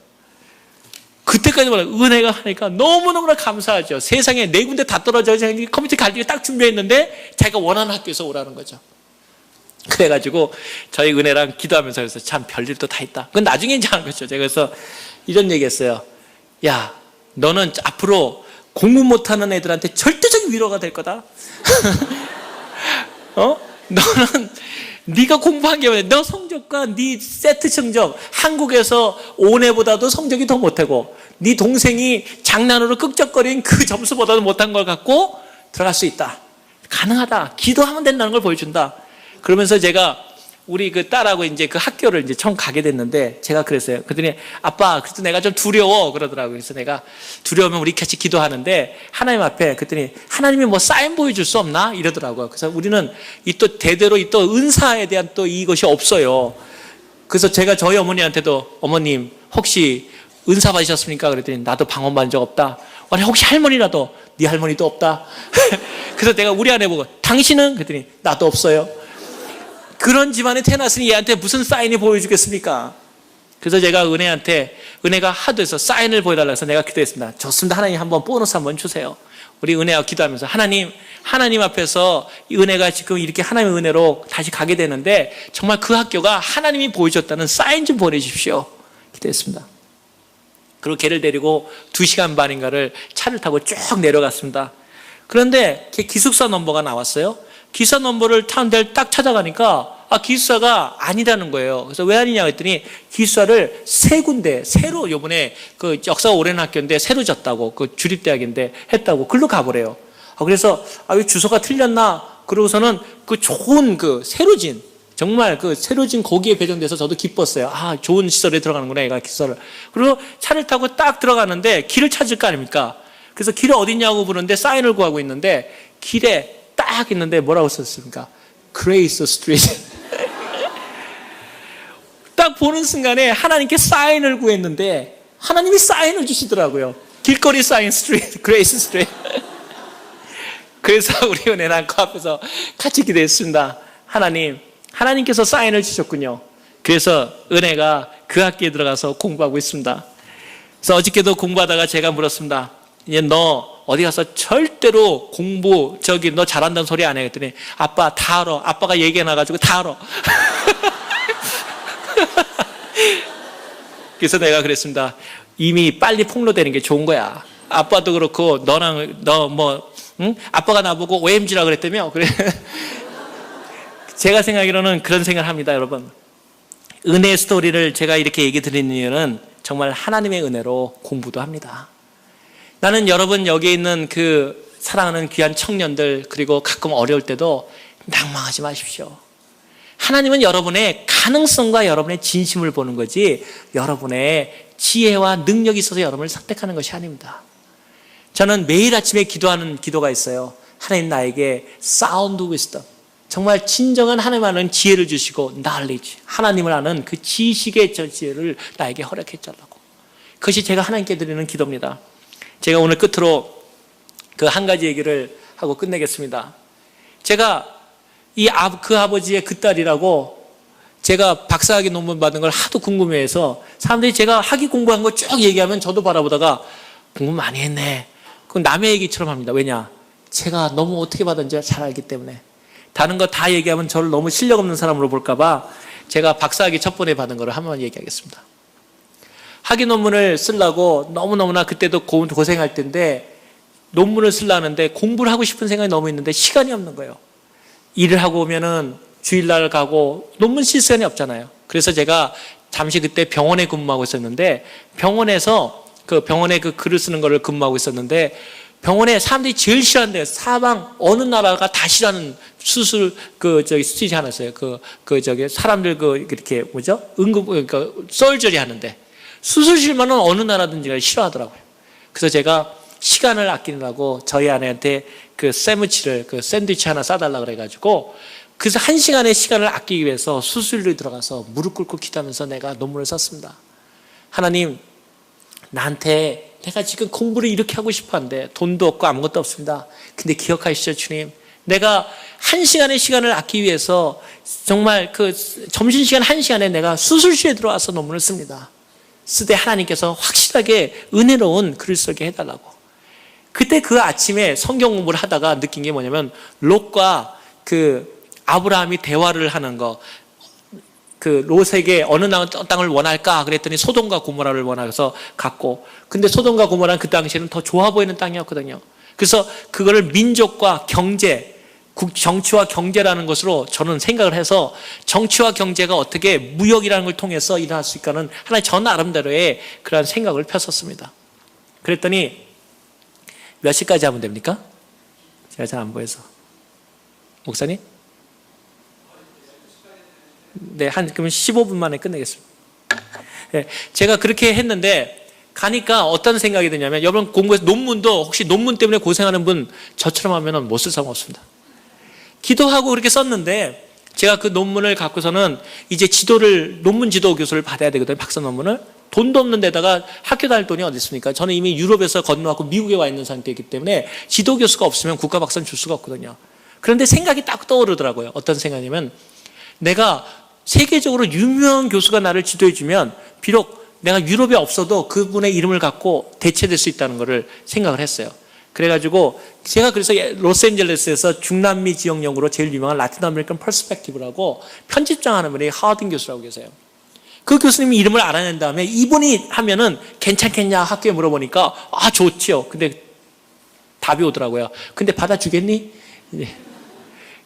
Speaker 1: 그때까지만 은혜가 하니까 너무너무나 감사하죠. 세상에 네 군데 다 떨어져 컴퓨터 갈등이 딱 준비했는데 자기가 원하는 학교에서 오라는 거죠. 그래가지고 저희 은혜랑 기도하면서 그래서 참 별일도 다 있다. 그건 나중에 이제 하는 거죠. 제가 그래서 이런 얘기했어요. 야, 너는 앞으로 공부 못하는 애들한테 절대적인 위로가 될 거다. 너는 네가 공부한 게 뭐냐? 너 성적과 네 세트 성적 한국에서 5내보다도 성적이 더 못하고 네 동생이 장난으로 끄적거린 그 점수보다도 못한 걸 갖고 들어갈 수 있다. 가능하다. 기도하면 된다는 걸 보여준다. 그러면서 제가 우리 그 딸하고 이제 그 학교를 이제 처음 가게 됐는데 제가 그랬어요. 그랬더니 아빠, 그래도 내가 좀 두려워 그러더라고요. 그래서 내가 두려우면 우리 같이 기도하는데 하나님 앞에 그랬더니 하나님이 뭐 사인 보여줄 수 없나 이러더라고요. 그래서 우리는 이 또 대대로 이 또 은사에 대한 또 이것이 없어요. 그래서 제가 저희 어머니한테도 어머님 혹시 은사 받으셨습니까? 그랬더니 나도 방언 받은 적 없다. 아니 혹시 할머니라도 네 할머니도 없다. 그래서 내가 우리 아내 보고 당신은? 그랬더니 나도 없어요. 그런 집안에 태어났으니 얘한테 무슨 사인이 보여주겠습니까? 그래서 제가 은혜가 하도 해서 사인을 보여달라고 해서 내가 기도했습니다. 좋습니다. 하나님 한번 보너스 한번 주세요. 우리 은혜와 기도하면서 하나님 앞에서 은혜가 지금 이렇게 하나님의 은혜로 다시 가게 되는데 정말 그 학교가 하나님이 보여줬다는 사인 좀 보내주십시오. 기도했습니다. 그리고 걔를 데리고 2시간 반인가를 차를 타고 쭉 내려갔습니다. 그런데 걔 기숙사 넘버가 나왔어요. 기숙사 넘버를 타는 데를 딱 찾아가니까 기숙사가 아니라는 거예요. 그래서 왜 아니냐고 했더니 기숙사를 3군데 새로 요번에 그 역사가 오래된 학교인데 새로 졌다고 그 주립대학인데 했다고 글로 가보래요. 그래서 이 주소가 틀렸나 그러고서는 그 좋은 그 새로 진 정말 그 새로 진 거기에 배정돼서 저도 기뻤어요. 좋은 시설에 들어가는구나 얘가 기숙사를. 그리고 차를 타고 딱 들어가는데 길을 찾을 거 아닙니까? 그래서 길이 어딨냐고 부르는데 사인을 구하고 있는데 길에 딱 있는데 뭐라고 썼습니까? 그레이스 스트리트. 딱 보는 순간에 하나님께 사인을 구했는데 하나님이 사인을 주시더라고요. 길거리 사인 스트리트, 그레이스 스트리트. 그래서 우리 은혜랑 그 앞에서 같이 기도했습니다. 하나님께서 사인을 주셨군요. 그래서 은혜가 그 학교에 들어가서 공부하고 있습니다. 그래서 어저께도 공부하다가 제가 물었습니다. 이제 너 어디 가서 절대로 공부 너 잘한다는 소리 안 해. 그랬더니 아빠 다 알아. 아빠가 얘기해놔가지고 다 알아. 그래서 내가 그랬습니다. 이미 빨리 폭로되는 게 좋은 거야. 아빠도 그렇고 아빠가 나보고 OMG라 그랬다며. 그래. 제가 생각하기로는 그런 생각을 합니다, 여러분. 은혜의 스토리를 제가 이렇게 얘기 드리는 이유는 정말 하나님의 은혜로 공부도 합니다. 나는 여러분 여기 있는 그 사랑하는 귀한 청년들 그리고 가끔 어려울 때도 낭망하지 마십시오. 하나님은 여러분의 가능성과 여러분의 진심을 보는 거지 여러분의 지혜와 능력이 있어서 여러분을 선택하는 것이 아닙니다. 저는 매일 아침에 기도하는 기도가 있어요. 하나님 나에게 sound wisdom, 정말 진정한 하나님 아는 지혜를 주시고 knowledge, 하나님을 아는 그 지식의 지혜를 나에게 허락해 달라고. 그것이 제가 하나님께 드리는 기도입니다. 제가 오늘 끝으로 그 한 가지 얘기를 하고 끝내겠습니다. 제가 그 아버지의 그 딸이라고 제가 박사학위 논문 받은 걸 하도 궁금해해서 사람들이 제가 학위 공부한 거 쭉 얘기하면 저도 바라보다가 공부 많이 했네. 그건 남의 얘기처럼 합니다. 왜냐? 제가 너무 어떻게 받은지 잘 알기 때문에. 다른 거 다 얘기하면 저를 너무 실력 없는 사람으로 볼까봐 제가 박사학위 첫 번에 받은 거를 한번 얘기하겠습니다. 학위 논문을 쓰려고 너무너무나 그때도 고생할 텐데 논문을 쓰려는데 공부를 하고 싶은 생각이 너무 있는데 시간이 없는 거예요. 일을 하고 오면은 주일날 가고 논문 쓸 시간이 없잖아요. 그래서 제가 잠시 그때 병원에 근무하고 있었는데, 병원에서 그 병원에 그 글을 쓰는 거를 근무하고 있었는데, 병원에 사람들이 제일 싫어하는 데, 사방 어느 나라가 다 싫어하는 수술 스티지 하나 있어요. 사람들 이렇게 썰저리 하는데, 수술실만은 어느 나라든지 싫어하더라고요. 그래서 제가 시간을 아끼느라고 저희 아내한테 그 샌드위치 하나 싸달라 그래가지고, 그래서 1시간의 시간을 아끼기 위해서 수술실에 들어가서 무릎 꿇고 기도하면서 내가 논문을 썼습니다. 하나님, 나한테 내가 지금 공부를 이렇게 하고 싶어 하는데 돈도 없고 아무것도 없습니다. 근데 기억하시죠, 주님? 내가 1시간의 시간을 아끼기 위해서 정말 점심시간 1시간에 내가 수술실에 들어와서 논문을 씁니다. 쓰되 하나님께서 확실하게 은혜로운 글을 쓰게 해달라고. 그때 그 아침에 성경 공부를 하다가 느낀 게 뭐냐면, 롯과 아브라함이 대화를 하는 거, 롯에게 어느 땅을 원할까? 그랬더니 소돔과 고모라를 원해서 갔고, 근데 소돔과 고모라는 그 당시에는 더 좋아 보이는 땅이었거든요. 그래서 그거를 민족과 경제, 정치와 경제라는 것으로 저는 생각을 해서, 정치와 경제가 어떻게 무역이라는 걸 통해서 일어날 수 있을까는 하나의 전 나름대로의 그런 생각을 폈었습니다. 그랬더니 몇 시까지 하면 됩니까? 제가 잘 안 보여서. 목사님? 네, 그러면 15분 만에 끝내겠습니다. 네, 제가 그렇게 했는데, 가니까 어떤 생각이 드냐면, 여러분 공부해서 논문도 혹시 논문 때문에 고생하는 분 저처럼 하면 못 쓸 사람 없습니다. 기도하고 그렇게 썼는데, 제가 그 논문을 갖고서는 이제 논문 지도 교수를 받아야 되거든요. 박사 논문을. 돈도 없는 데다가 학교 다닐 돈이 어디 있습니까? 저는 이미 유럽에서 건너왔고 미국에 와 있는 상태이기 때문에 지도 교수가 없으면 국가 박사는 줄 수가 없거든요. 그런데 생각이 딱 떠오르더라고요. 어떤 생각이냐면, 내가 세계적으로 유명한 교수가 나를 지도해주면 비록 내가 유럽에 없어도 그분의 이름을 갖고 대체될 수 있다는 것을 생각을 했어요. 그래가지고 제가 그래서 로스앤젤레스에서 중남미 지역용으로 제일 유명한 라틴 아메리칸 퍼스펙티브라고 편집장 하는 분이 하워딩 교수라고 계세요. 그 교수님이 이름을 알아낸 다음에 이분이 하면은 괜찮겠냐 학교에 물어보니까 좋지요. 근데 답이 오더라고요. 근데 받아주겠니?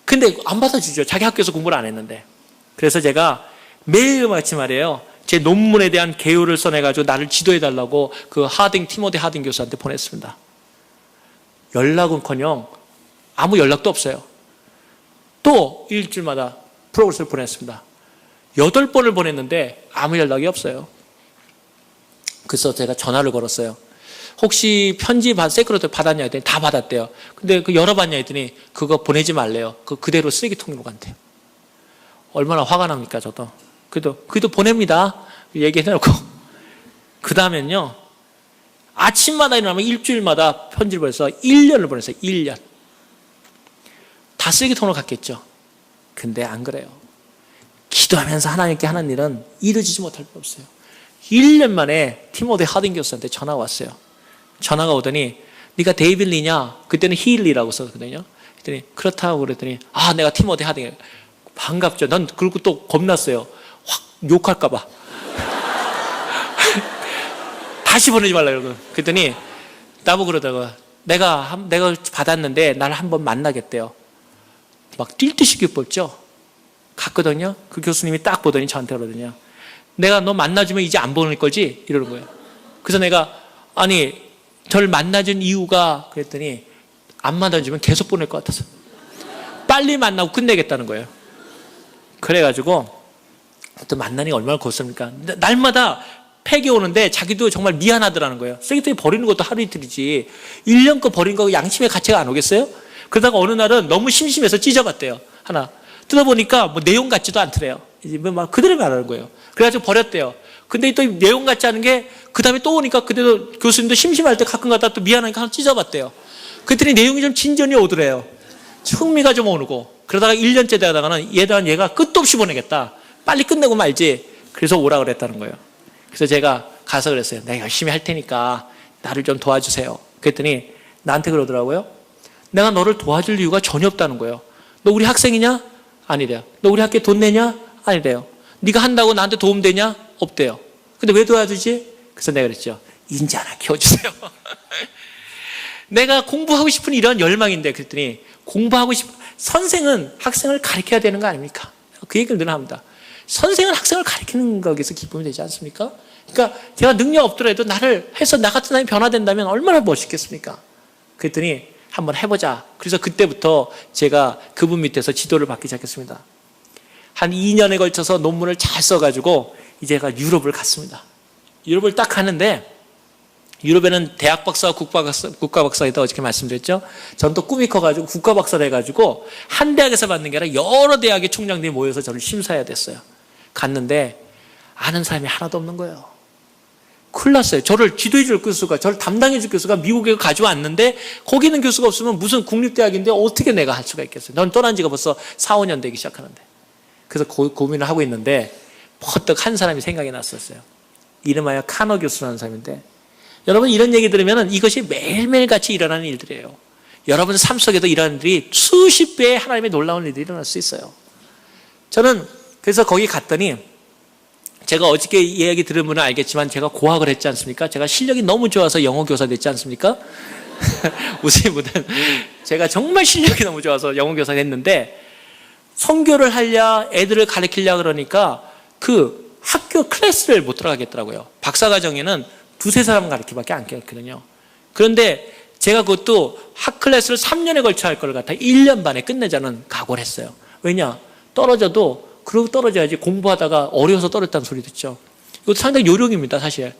Speaker 1: 근데 안 받아주죠. 자기 학교에서 공부를 안 했는데. 그래서 제가 매일같이 말이에요, 제 논문에 대한 개요를 써내가지고 나를 지도해달라고 티모디 하딩 교수한테 보냈습니다. 연락은커녕 아무 연락도 없어요. 또 일주일마다 프로그램을 보냈습니다. 8번을 보냈는데 아무 연락이 없어요. 그래서 제가 전화를 걸었어요. 혹시 편지 세크레터리 받았냐 했더니 다 받았대요. 근데 열어봤냐 했더니 그거 보내지 말래요. 그대로 쓰레기통으로 간대요. 얼마나 화가 납니까, 저도. 그래도 보냅니다. 얘기해놓고. 그 다음엔요, 아침마다 일어나면 일주일마다 편지를 보내서 1년을 보냈어요. 1년. 다 쓰레기통으로 갔겠죠. 근데 안 그래요. 기도하면서 하나님께 하는 일은 이루어지지 못할 수 없어요. 1년 만에 티모디 하딩 교수한테 전화가 왔어요. 전화가 오더니, 네가 데이빗 리냐? 그때는 히일리라고 썼거든요. 그랬더니 그렇다고 그랬더니, 내가 티모디 하딩. 반갑죠. 난 그리고 또 겁났어요. 확 욕할까봐. 다시 보내지 말라 이러고. 그랬더니 나보고 그러다가 내가 받았는데 나를 한번 만나겠대요. 막 뛸 듯이 기뻤죠. 갔거든요. 그 교수님이 딱 보더니 저한테 그러더니, 내가 너 만나주면 이제 안 보낼 거지? 이러는 거예요. 그래서 내가 저를 만나준 이유가 그랬더니, 안 만나주면 계속 보낼 것 같아서 빨리 만나고 끝내겠다는 거예요. 그래가지고 또 만나니 얼마나 고맙습니까? 날마다 팩이 오는데 자기도 정말 미안하더라는 거예요. 쓰레기통에 버리는 것도 하루 이틀이지 1년 거 버린 거 양심의 가치가 안 오겠어요? 그러다가 어느 날은 너무 심심해서 찢어봤대요. 하나 뜯어보니까 내용 같지도 않더래요. 이제 막 그대로 말하는 거예요. 그래가지고 버렸대요. 근데 또 내용 같지 않은 게 그 다음에 또 오니까 그때도 교수님도 심심할 때 가끔 가다 또 미안하니까 하나 찢어봤대요. 그랬더니 내용이 좀 진전이 오더래요. 흥미가 좀 오르고. 그러다가 1년째 되다가는 얘가 끝도 없이 보내겠다. 빨리 끝내고 말지. 그래서 오라 그랬다는 거예요. 그래서 제가 가서 그랬어요. 내가 열심히 할 테니까 나를 좀 도와주세요. 그랬더니 나한테 그러더라고요. 내가 너를 도와줄 이유가 전혀 없다는 거예요. 너 우리 학생이냐? 아니래요. 너 우리 학교에 돈 내냐? 아니래요. 네가 한다고 나한테 도움 되냐? 없대요. 근데 왜 도와주지? 그래서 내가 그랬죠. 인지 하나 키워주세요. 내가 공부하고 싶은 이런 열망인데, 그랬더니 선생은 학생을 가르쳐야 되는 거 아닙니까? 그 얘기를 늘 합니다. 선생은 학생을 가르치는 거기서 기쁨이 되지 않습니까? 그러니까 제가 능력 없더라도 나를 해서 나 같은 사람이 변화된다면 얼마나 멋있겠습니까? 그랬더니 한번 해보자. 그래서 그때부터 제가 그분 밑에서 지도를 받기 시작했습니다. 한 2년에 걸쳐서 논문을 잘 써가지고 이제 제가 유럽을 갔습니다. 유럽을 딱 가는데 유럽에는 대학 박사와 국가 박사이다 어저께 말씀드렸죠. 전 또 꿈이 커가지고 국가 박사를 해가지고 한 대학에서 받는 게 아니라 여러 대학의 총장들이 모여서 저를 심사해야 됐어요. 갔는데 아는 사람이 하나도 없는 거예요. 큰일 났어요. 저를 지도해 줄 교수가, 저를 담당해 줄 교수가 미국에 가져왔는데 거기 있는 교수가 없으면 무슨 국립대학인데 어떻게 내가 할 수가 있겠어요. 넌 떠난 지가 벌써 4, 5년 되기 시작하는데. 그래서 고민을 하고 있는데 퍼뜩 한 사람이 생각이 났었어요. 이름하여 카너 교수라는 사람인데, 여러분 이런 얘기 들으면 이것이 매일매일 같이 일어나는 일들이에요. 여러분 삶 속에도 이런 일들이 수십 배의 하나님의 놀라운 일들이 일어날 수 있어요. 저는 그래서 거기 갔더니 제가 어저께 이야기 들은 분은 알겠지만 제가 고학을 했지 않습니까? 제가 실력이 너무 좋아서 영어 교사 됐지 않습니까? 우리 분은 제가 정말 실력이 너무 좋아서 영어 교사 됐는데, 선교를 하려 애들을 가르치려 그러니까 그 학교 클래스를 못 들어가겠더라고요. 박사과정에는 두세 사람 가르치기밖에 안 되거든요. 그런데 제가 그것도 학 클래스를 3년에 걸쳐 할 걸 갖다 1년 반에 끝내자는 각오를 했어요. 왜냐? 떨어져도 그러고 떨어져야지, 공부하다가 어려워서 떨어졌다는 소리 듣죠. 이것도 상당히 요령입니다, 사실.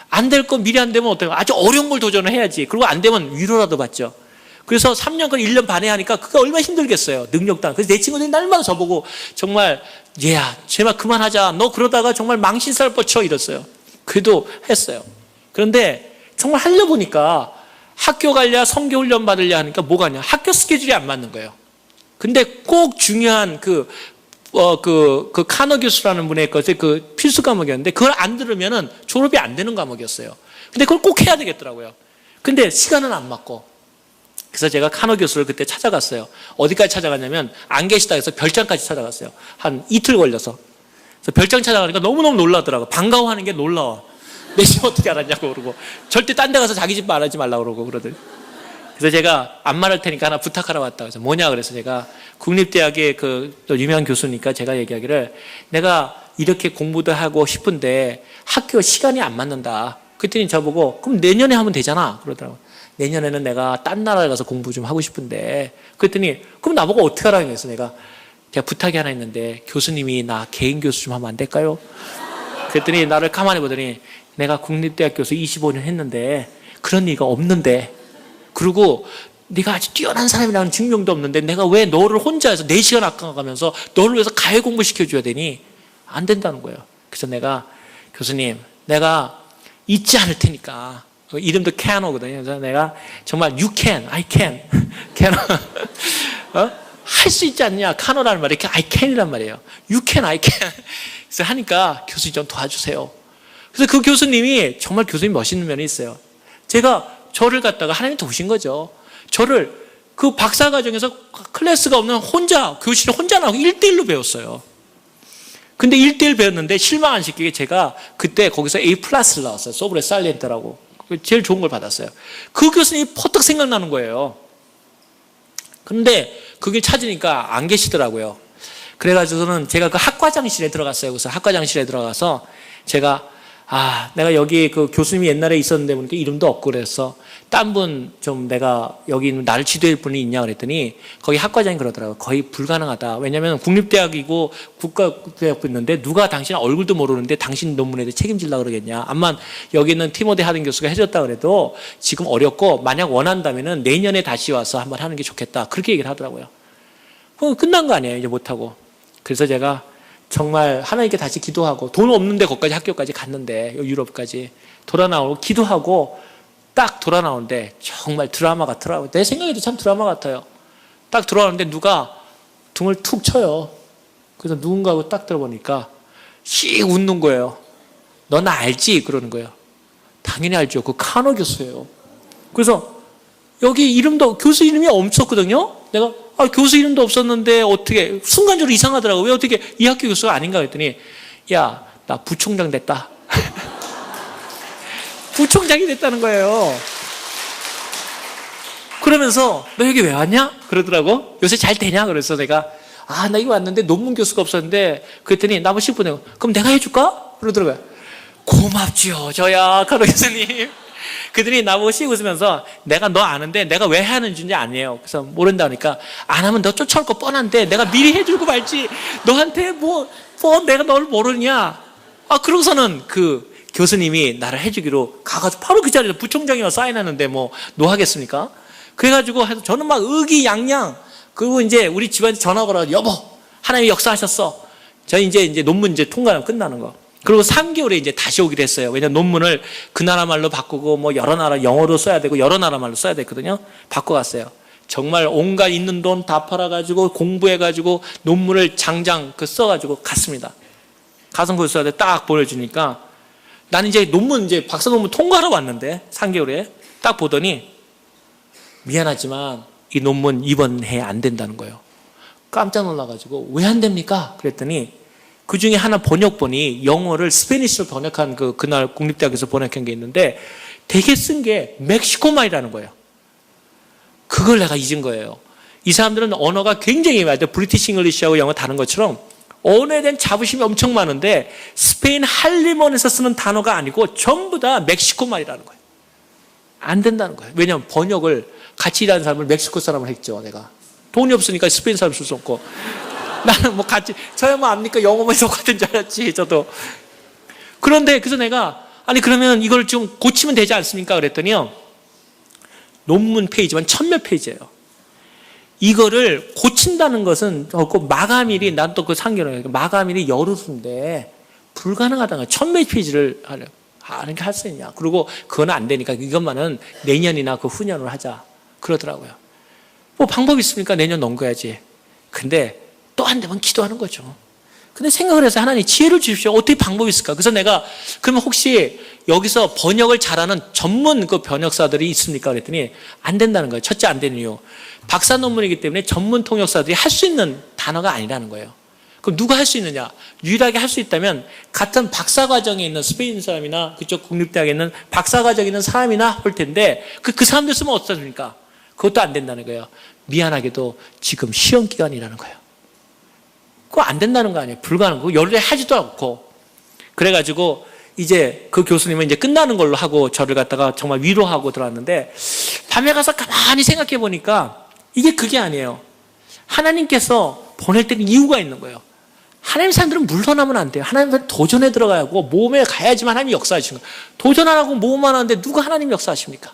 Speaker 1: 안 될 거 미리 안 되면 어때요? 아주 어려운 걸 도전을 해야지. 그리고 안 되면 위로라도 받죠. 그래서 3년간 1년 반에 하니까 그게 얼마나 힘들겠어요. 능력도 안. 그래서 내 친구들이 날마다 저보고 정말 얘야 제발 그만하자. 너 그러다가 정말 망신살 뻗쳐 이랬어요. 그래도 했어요. 그런데 정말 하려 보니까 학교 갈랴 성교 훈련 받으려 하니까 뭐가 아니야. 학교 스케줄이 안 맞는 거예요. 근데 꼭 중요한 그 카너 교수라는 분의 것을 그 필수 과목이었는데 그걸 안 들으면은 졸업이 안 되는 과목이었어요. 근데 그걸 꼭 해야 되겠더라고요. 근데 시간은 안 맞고. 그래서 제가 카너 교수를 그때 찾아갔어요. 어디까지 찾아갔냐면 안 계시다 해서 별장까지 찾아갔어요. 한 이틀 걸려서. 그래서 별장 찾아가니까 너무너무 놀라더라고요. 반가워하는 게 놀라워. 내 집 어떻게 알았냐고 그러고, 절대 딴 데 가서 자기 집 말하지 말라고 그러고 그러더니. 그래서 제가 안 말할 테니까 하나 부탁하러 왔다. 그래서 뭐냐 그래서 제가 국립대학의 그 유명한 교수니까 제가 얘기하기를, 내가 이렇게 공부도 하고 싶은데 학교 시간이 안 맞는다. 그랬더니 저보고 그럼 내년에 하면 되잖아 그러더라고요. 내년에는 내가 딴 나라에 가서 공부 좀 하고 싶은데. 그랬더니 그럼 나보고 어떻게 하라고 해서 제가 부탁이 하나 있는데 교수님이 나 개인 교수 좀 하면 안 될까요? 그랬더니 나를 가만히 보더니, 내가 국립대학 교수 25년 했는데 그런 얘기가 없는데, 그리고 네가 아주 뛰어난 사람이라는 증명도 없는데 내가 왜 너를 혼자 해서 4시간 아까가면서 너를 위해서 가해 공부시켜줘야 되니? 안 된다는 거예요. 그래서 내가, 교수님 내가 잊지 않을 테니까, 이름도 캐노거든요. 그래서 내가 정말 you can, I can, 캐노 할 수 있지 않냐? 카노라는 말이 I can이란 말이에요. You can, I can. 그래서 하니까 교수님 좀 도와주세요. 그래서 그 교수님이 정말 교수님 멋있는 면이 있어요. 저를 갖다가 하나님 도우신 거죠. 저를 그 박사과정에서 클래스가 없는 교실에 혼자 나오고 1대1로 배웠어요. 근데 1대1 배웠는데 실망 안 시키게 제가 그때 거기서 A+를 나왔어요. 소브레 살렌트라고. 제일 좋은 걸 받았어요. 그 교수님이 퍼뜩 생각나는 거예요. 근데 그게 찾으니까 안 계시더라고요. 그래가지고는 제가 그 학과장실에 들어갔어요. 그래서 학과장실에 들어가서 제가 내가 여기 그 교수님이 옛날에 있었는데 보니까 이름도 없고 그래서 딴 분 좀 내가 여기 나를 지도할 분이 있냐 그랬더니 거기 학과장이 그러더라고요. 거의 불가능하다. 왜냐하면 국립대학이고 국가대학도 있는데 누가 당신 얼굴도 모르는데 당신 논문에 대해 책임질라 그러겠냐. 암만 여기 있는 티모데 하든 교수가 해줬다 그래도 지금 어렵고 만약 원한다면은 내년에 다시 와서 한번 하는 게 좋겠다. 그렇게 얘기를 하더라고요. 그럼 끝난 거 아니에요. 이제 못하고. 그래서 제가 정말 하나님께 다시 기도하고, 돈 없는데 거기까지 학교까지 갔는데 유럽까지 돌아 나오고 기도하고 딱 돌아 나오는데 정말 드라마 같더라고요. 내 생각에도 참 드라마 같아요. 딱 돌아오는데 누가 등을 툭 쳐요. 그래서 누군가하고 딱 들어보니까 씩 웃는 거예요. 너 나 알지? 그러는 거예요. 당연히 알죠. 그 카노 교수예요. 그래서 여기 교수 이름이 없었거든요. 내가 교수 이름도 없었는데 어떻게, 순간적으로 이상하더라고요. 왜 어떻게 이 학교 교수가 아닌가 했더니, 야, 나 부총장 됐다. 부총장이 됐다는 거예요. 그러면서 너 여기 왜 왔냐? 그러더라고. 요새 잘 되냐? 그래서 내가 아, 나 이거 왔는데 논문 교수가 없었는데 그랬더니 나보고 10분 내고 그럼 내가 해줄까? 그러더라고요. 고맙지요, 저야, 가로 교수님. 그들이 나보고 씩 웃으면서 내가 너 아는데 내가 왜 하는 줄인지 아니에요. 그래서 모른다 하니까 안 하면 너 쫓아올 거 뻔한데 내가 미리 해주고 말지. 너한테 뭐 내가 널 모르냐. 아, 그러고서는 그 교수님이 나를 해주기로 가가지고 바로 그 자리에서 부총장이 와서 사인하는데 뭐 노하겠습니까? 그래가지고 해서 저는 막 의기양양. 그리고 이제 우리 집안에 전화 걸어 여보, 하나님이 역사하셨어. 저희 이제 논문 이제 통과하면 끝나는 거. 그리고 3개월에 이제 다시 오기로 했어요. 왜냐면 논문을 그 나라 말로 바꾸고 뭐 여러 나라 영어로 써야 되고 여러 나라 말로 써야 됐거든요. 바꿔갔어요. 정말 온갖 있는 돈 다 팔아가지고 공부해가지고 논문을 장장 써가지고 갔습니다. 가서 교수한테 딱 보내주니까 나는 이제 박사 논문 통과하러 왔는데 3개월에 딱 보더니 미안하지만 이 논문 이번 해에 안 된다는 거예요. 깜짝 놀라가지고 왜 안 됩니까? 그랬더니 그 중에 하나 번역본이 영어를 스페니쉬로 번역한 그날 국립대학에서 번역한 게 있는데 되게 쓴 게 멕시코 말이라는 거예요. 그걸 내가 잊은 거예요. 이 사람들은 언어가 굉장히 많아요. 브리티시 잉글리시하고 영어 다른 것처럼 언어에 대한 자부심이 엄청 많은데 스페인 할리몬에서 쓰는 단어가 아니고 전부 다 멕시코 말이라는 거예요. 안 된다는 거예요. 왜냐하면 번역을 같이 일하는 사람을 멕시코 사람을 했죠. 내가 돈이 없으니까 스페인 사람 쓸 수 없고 나는 뭐 같이 저야 뭐 압니까? 영어만 똑같은 줄 알았지 저도. 그런데 그래서 내가 아니 그러면 이걸 좀 고치면 되지 않습니까? 그랬더니요 논문 페이지만 1000몇 페이지예요. 이거를 고친다는 것은 마감일이 난 또 그 상견례 마감일이 열흘인데 불가능하다는 거예요. 1000몇 페이지를 하는 게 할 수 있냐? 그리고 그건 안 되니까 이것만은 내년이나 그 후년으로 하자 그러더라고요. 뭐 방법이 있습니까? 내년 넘겨야지. 근데 또 안 되면 기도하는 거죠. 근데 생각을 해서 하나님 지혜를 주십시오. 어떻게 방법이 있을까? 그래서 내가 그러면 혹시 여기서 번역을 잘하는 전문 그 번역사들이 있습니까? 그랬더니 안 된다는 거예요. 첫째 안 되는 이유. 박사 논문이기 때문에 전문 통역사들이 할 수 있는 단어가 아니라는 거예요. 그럼 누가 할 수 있느냐? 유일하게 할 수 있다면 같은 박사 과정에 있는 스페인 사람이나 그쪽 국립대학에 있는 박사 과정에 있는 사람이나 할 텐데 그 사람들 쓰면 어떻습니까? 그것도 안 된다는 거예요. 미안하게도 지금 시험 기간이라는 거예요. 그거 안 된다는 거 아니에요. 불가능한 거. 열흘에 하지도 않고. 그래가지고 이제 그 교수님은 이제 끝나는 걸로 하고 저를 갖다가 정말 위로하고 들어왔는데 밤에 가서 가만히 생각해 보니까 이게 그게 아니에요. 하나님께서 보낼 때는 이유가 있는 거예요. 하나님 사람들은 물러나면 안 돼요. 하나님은 도전에 들어가야 하고 모험에 가야지만 하나님이 역사하시는 거예요. 도전 안 하고 모험 안 하는데 누가 하나님 역사하십니까?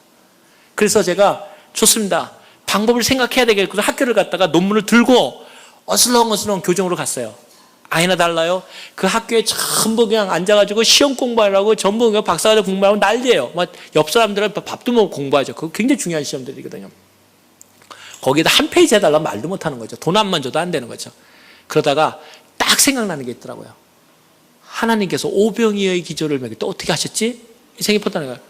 Speaker 1: 그래서 제가 좋습니다. 방법을 생각해야 되겠고 학교를 갔다가 논문을 들고 어슬렁어슬렁 교정으로 갔어요. 아니나 달라요. 그 학교에 전부 그냥 앉아가지고 시험 공부하려고 전부 그냥 박사과정 공부하고 난리예요. 막 옆 사람들은 밥도 먹고 공부하죠. 그거 굉장히 중요한 시험들이거든요. 거기에다 한 페이지 해달라면 말도 못하는 거죠. 돈 안만 줘도 안 되는 거죠. 그러다가 딱 생각나는 게 있더라고요. 하나님께서 오병이어의 기적을 먹일 때 어떻게 하셨지? 이 생각이 퍼다는 거예요.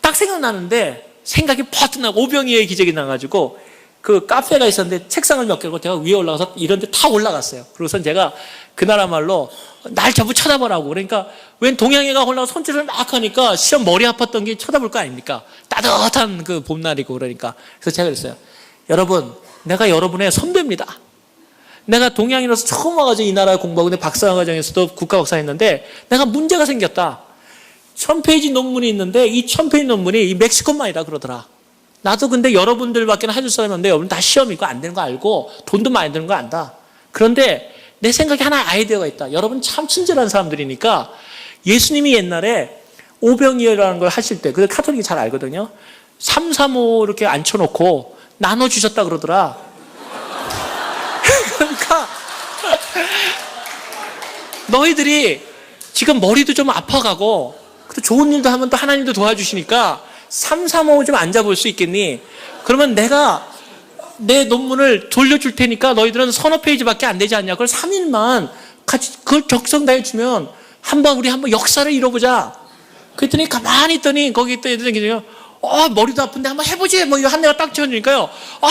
Speaker 1: 딱 생각나는데 생각이 퍼뜩 나고 오병이어의 기적이 나가지고 그 카페가 있었는데 책상을 몇 개고 제가 위에 올라가서 이런 데 다 올라갔어요. 그러고선 제가 그 나라 말로 날 전부 쳐다보라고. 그러니까 웬 동양애가 올라가 손짓을 막 하니까 시험 머리 아팠던 게 쳐다볼 거 아닙니까? 따뜻한 그 봄날이고 그러니까. 그래서 제가 그랬어요. 여러분, 내가 여러분의 선배입니다. 내가 동양인으로서 처음 와가지고 이 나라에 공부하고 근데 박사과정에서도 국가박사 했는데 내가 문제가 생겼다. 1000페이지 논문이 있는데 이 1000페이지 논문이 이 멕시코만이라 그러더라. 나도 근데 여러분들밖에 해줄 사람이 없는데 여러분 다 시험이고 안 되는 거 알고 돈도 많이 드는 거 안다. 그런데 내 생각에 하나의 아이디어가 있다. 여러분 참 친절한 사람들이니까 예수님이 옛날에 오병이어라는 걸 하실 때, 그 카톨릭이 잘 알거든요. 335 이렇게 앉혀놓고 나눠주셨다 그러더라. 그러니까 너희들이 지금 머리도 좀 아파가고 또 좋은 일도 하면 또 하나님도 도와주시니까 335 좀 앉아볼 수 있겠니? 그러면 내가 내 논문을 돌려줄 테니까 너희들은 서너 페이지밖에 안 되지 않냐? 그걸 3일만 같이 그걸 적성 다해주면 우리 한번 역사를 이뤄보자. 그랬더니 가만히 있더니 거기 있던 애들이 그냥 머리도 아픈데 한번 해보지. 뭐 이거 한 대가 딱 쳐주니까요.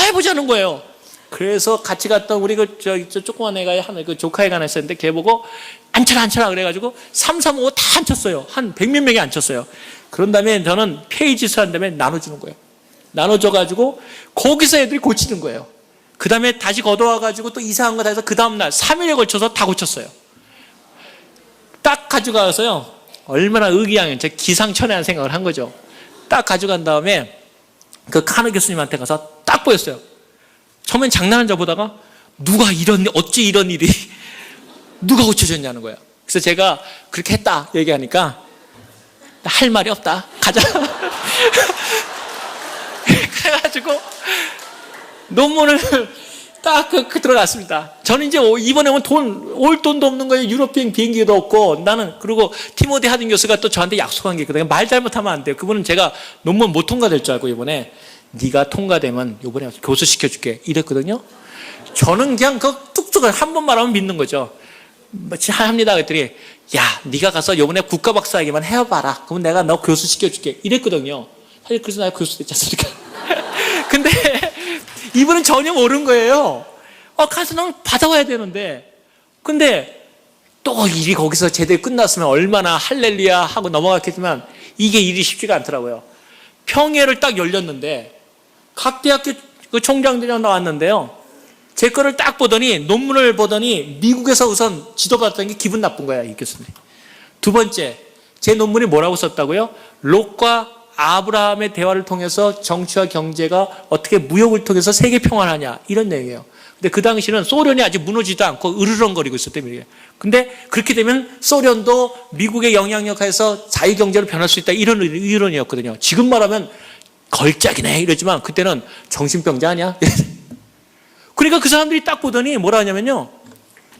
Speaker 1: 해보자는 거예요. 그래서 같이 갔던 우리 저 조그만 애가 그 조카애가 하나 있었는데 걔 보고 앉혀라 그래가지고 335 다 앉혔어요. 한 100몇 명이 앉혔어요. 그런 다음에 저는 페이지 수한 다음에 나눠주는 거예요. 나눠줘가지고 거기서 애들이 고치는 거예요. 그 다음에 다시 걷어와가지고 또 이상한 거 다 해서 그 다음날 3일에 걸쳐서 다 고쳤어요. 딱 가져가서요. 얼마나 의기양양, 제 기상천외한 생각을 한 거죠. 딱 가져간 다음에 그 카너 교수님한테 가서 딱 보였어요. 처음엔 장난을 쳐보다가 어찌 이런 일이 누가 고쳐줬냐는 거예요. 그래서 제가 그렇게 했다 얘기하니까 할 말이 없다. 가자. 그래가지고 논문을 딱 들어갔습니다. 저는 이제 이번에 오면 올 돈도 없는 거예요. 유럽 비행기도 없고 나는. 그리고 티모디 하든 교수가 또 저한테 약속한 게 있거든요. 말 잘못하면 안 돼요. 그분은 제가 논문 못 통과될 줄 알고 이번에 네가 통과되면 이번에 교수 시켜줄게 이랬거든요. 저는 그냥 그 뚝뚝을 한 번 말하면 믿는 거죠. 합니다. 그랬더니 야 네가 가서 이번에 국가박사에게만 해봐라. 그러면 내가 너 교수 시켜줄게 이랬거든요. 사실 그래서 내가 교수 됐지 않습니까? 근데 이분은 전혀 모르는 거예요. 가서 넌 받아와야 되는데. 근데 또 일이 거기서 제대로 끝났으면 얼마나 할렐루야 하고 넘어갔겠지만 이게 일이 쉽지가 않더라고요. 평회를 딱 열렸는데 각 대학교 그 총장들이랑 나왔는데요. 제 거를 딱 보더니 논문을 보더니 미국에서 우선 지도받았던 게 기분 나쁜 거야, 이 교수님. 두 번째, 제 논문이 뭐라고 썼다고요? 롯과 아브라함의 대화를 통해서 정치와 경제가 어떻게 무역을 통해서 세계 평화하냐 이런 내용이에요. 근데 그 당시는 소련이 아직 무너지도 않고 으르렁거리고 있었다며. 근데 그렇게 되면 소련도 미국의 영향력 하에서 자유경제로 변할 수 있다 이런 이론이었거든요. 지금 말하면 걸작이네 이러지만 그때는 정신병자 아니야? 그러니까 그 사람들이 딱 보더니 뭐라 하냐면요.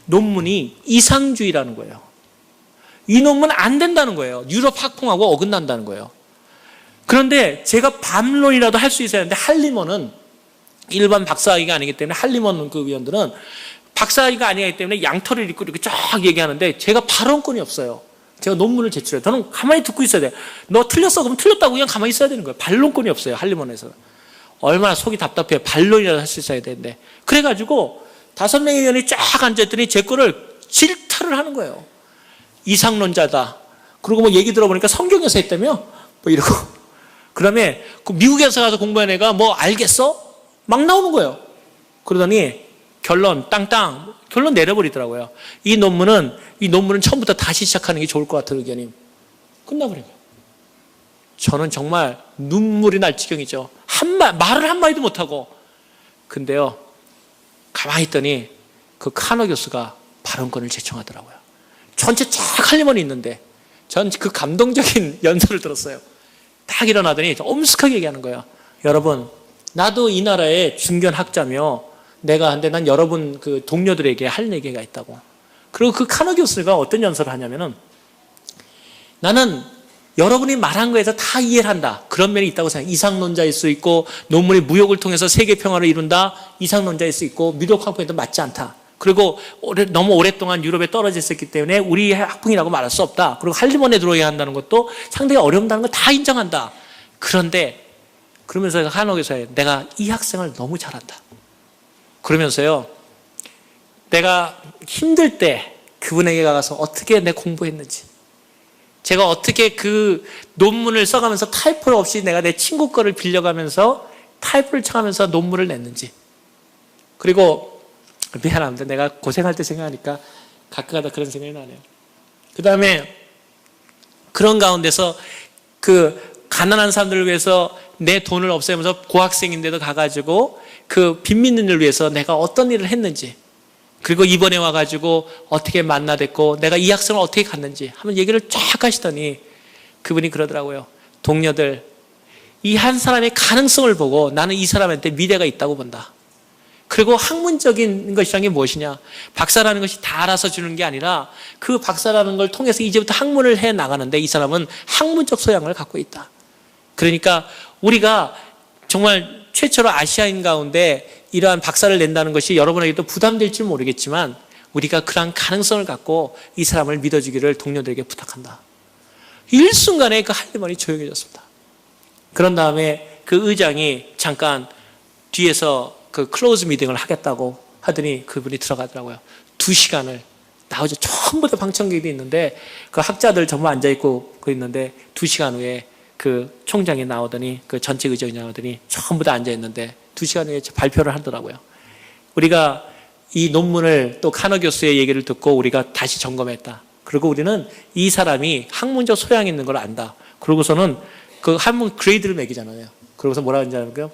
Speaker 1: 논문이 이상주의라는 거예요. 이 논문 안 된다는 거예요. 유럽 학풍하고 어긋난다는 거예요. 그런데 제가 반론이라도 할 수 있어야 하는데 할리먼은 일반 박사학위가 아니기 때문에 할리먼 그 위원들은 박사학위가 아니기 때문에 양털을 입고 이렇게 쫙 얘기하는데 제가 발언권이 없어요. 제가 논문을 제출해요. 저는 가만히 듣고 있어야 돼요. 너 틀렸어? 그럼 틀렸다고 그냥 가만히 있어야 되는 거예요. 반론권이 없어요. 할리먼에서. 얼마나 속이 답답해요. 반론이라도 할 수 있어야 되는데. 그래가지고 5명의 의원이 쫙 앉았더니 제 거를 질타를 하는 거예요. 이상론자다. 그리고 뭐 얘기 들어보니까 성경에서 했다며? 뭐 이러고. 그 다음에 그 미국에서 가서 공부한 애가 뭐 알겠어? 막 나오는 거예요. 그러더니 결론 땅땅 결론 내려버리더라고요. 이 논문은 처음부터 다시 시작하는 게 좋을 것 같은 의견이 끝나버린 거예요. 저는 정말 눈물이 날 지경이죠. 말을 한마디도 못하고. 근데요, 가만히 있더니 그 카너 교수가 발언권을 제청하더라고요. 전체 쫙 할리먼이 있는데 전 그 감동적인 연설을 들었어요. 딱 일어나더니 엄숙하게 얘기하는 거예요. 여러분, 나도 이 나라의 중견 학자며 근데 난 여러분 그 동료들에게 할 얘기가 있다고. 그리고 그 카너 교수가 어떤 연설을 하냐면은 나는 여러분이 말한 거에서 다 이해를 한다. 그런 면이 있다고 생각해요. 이상론자일 수 있고 논문의 무역을 통해서 세계 평화를 이룬다. 이상론자일 수 있고 미국 학풍에도 맞지 않다. 그리고 너무 오랫동안 유럽에 떨어져 있었기 때문에 우리 학풍이라고 말할 수 없다. 그리고 할리먼에 들어야 한다는 것도 상당히 어렵다는 거 다 인정한다. 그런데 그러면서 한옥에서 내가 이 학생을 너무 잘한다. 그러면서요. 내가 힘들 때 그분에게 가서 어떻게 내 공부했는지 제가 어떻게 그 논문을 써가면서 타이플 없이 내가 내 친구 거를 빌려가면서 타이플을 쳐가면서 논문을 냈는지 그리고 미안합니다. 내가 고생할 때 생각하니까 가끔가다 그런 생각이 나네요. 그 다음에 그런 가운데서 그 가난한 사람들을 위해서 내 돈을 없애면서 고학생인데도 가가지고 그 빈민들을 위해서 내가 어떤 일을 했는지 그리고 이번에 와가지고 어떻게 만나댔고 내가 이 학생을 어떻게 갔는지 하면 얘기를 쫙 하시더니 그분이 그러더라고요. 동료들, 이 한 사람의 가능성을 보고 나는 이 사람한테 미래가 있다고 본다. 그리고 학문적인 것이란 게 무엇이냐? 박사라는 것이 다 알아서 주는 게 아니라 그 박사라는 걸 통해서 이제부터 학문을 해 나가는데 이 사람은 학문적 소양을 갖고 있다. 그러니까 우리가 정말 최초로 아시아인 가운데 이러한 박사를 낸다는 것이 여러분에게도 부담될지 모르겠지만 우리가 그러한 가능성을 갖고 이 사람을 믿어주기를 동료들에게 부탁한다. 일순간에 그 할리먼이 조용해졌습니다. 그런 다음에 그 의장이 잠깐 뒤에서 그 클로즈 미팅을 하겠다고 하더니 그분이 들어가더라고요. 2시간을 나오죠. 전부 다 방청객이 있는데 그 학자들 전부 앉아있고 있는데 2시간 후에 그 총장이 나오더니 그 전체 의장이 나오더니 전부 다 앉아있는데 2시간 후에 발표를 하더라고요. 우리가 이 논문을 또 카너 교수의 얘기를 듣고 우리가 다시 점검했다. 그리고 우리는 이 사람이 학문적 소양이 있는 걸 안다. 그러고서는 그 학문 그레이드를 매기잖아요. 그러고서 뭐라 하는지 알아요?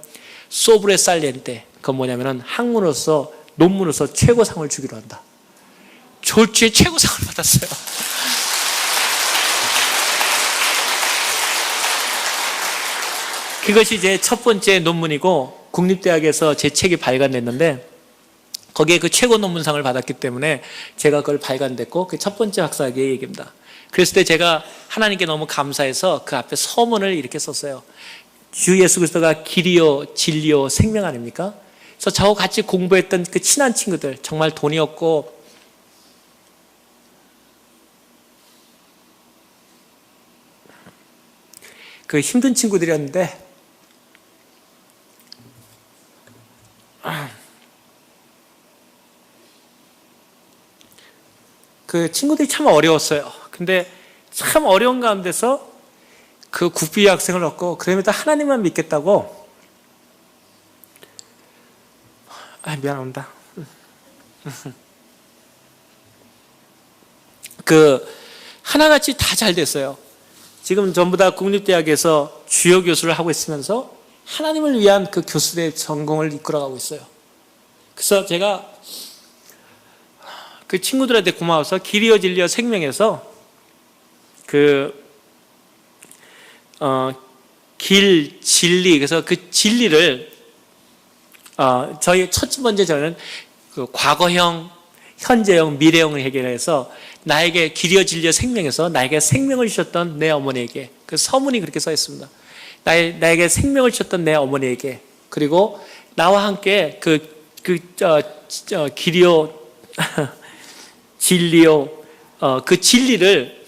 Speaker 1: 소브레 살리엔테. 그건 뭐냐면은 학문으로서, 논문으로서 최고상을 주기로 한다. 졸지에 최고상을 받았어요. 그것이 이제 첫 번째 논문이고, 국립대학에서 제 책이 발간됐는데, 거기에 그 최고 논문상을 받았기 때문에 제가 그걸 발간됐고, 그 첫 번째 박사학위의 얘기입니다. 그랬을 때 제가 하나님께 너무 감사해서 그 앞에 서문을 이렇게 썼어요. 주 예수 그리스도가 길이요, 진리요, 생명 아닙니까? 그래서 저하고 같이 공부했던 그 친한 친구들, 정말 돈이 없고, 그 힘든 친구들이었는데, 그 친구들이 참 어려웠어요. 근데 참 어려운 가운데서 그 국비 학생을 얻고, 그러면서 하나님만 믿겠다고, 미안합니다. 그 하나같이 다 잘 됐어요. 지금 전부 다 국립대학에서 주요 교수를 하고 있으면서 하나님을 위한 그 교수들의 전공을 이끌어가고 있어요. 그래서 제가 그 친구들한테 고마워서 길이요 진리요 생명에서 길, 진리, 그래서 그 진리를 저희 첫 번째 저는 그 과거형, 현재형, 미래형을 해결해서 나에게 길이요 진리요 생명에서 나에게 생명을 주셨던 내 어머니에게, 그 서문이 그렇게 써 있습니다. 나에게 생명을 주셨던 내 어머니에게, 그리고 나와 함께 길이요 진리요 그 진리를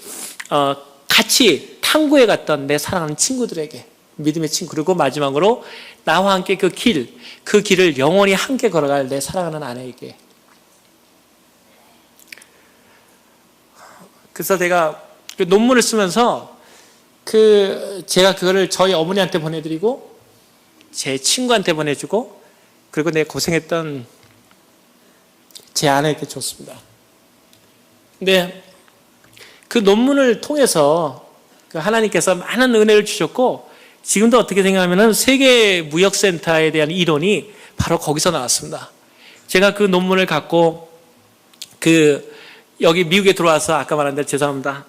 Speaker 1: 같이 탐구해 갔던 내 사랑하는 친구들에게, 믿음의 친구, 그리고 마지막으로 나와 함께 그 길을 영원히 함께 걸어갈 내 사랑하는 아내에게. 그래서 제가 그 논문을 쓰면서 제가 그거를 저희 어머니한테 보내드리고 제 친구한테 보내주고, 그리고 내가 고생했던 제 아내에게 줬습니다. 근데 그 논문을 통해서 하나님께서 많은 은혜를 주셨고, 지금도 어떻게 생각하면 세계무역센터에 대한 이론이 바로 거기서 나왔습니다. 제가 그 논문을 갖고 여기 미국에 들어와서, 아까 말한 대로 죄송합니다.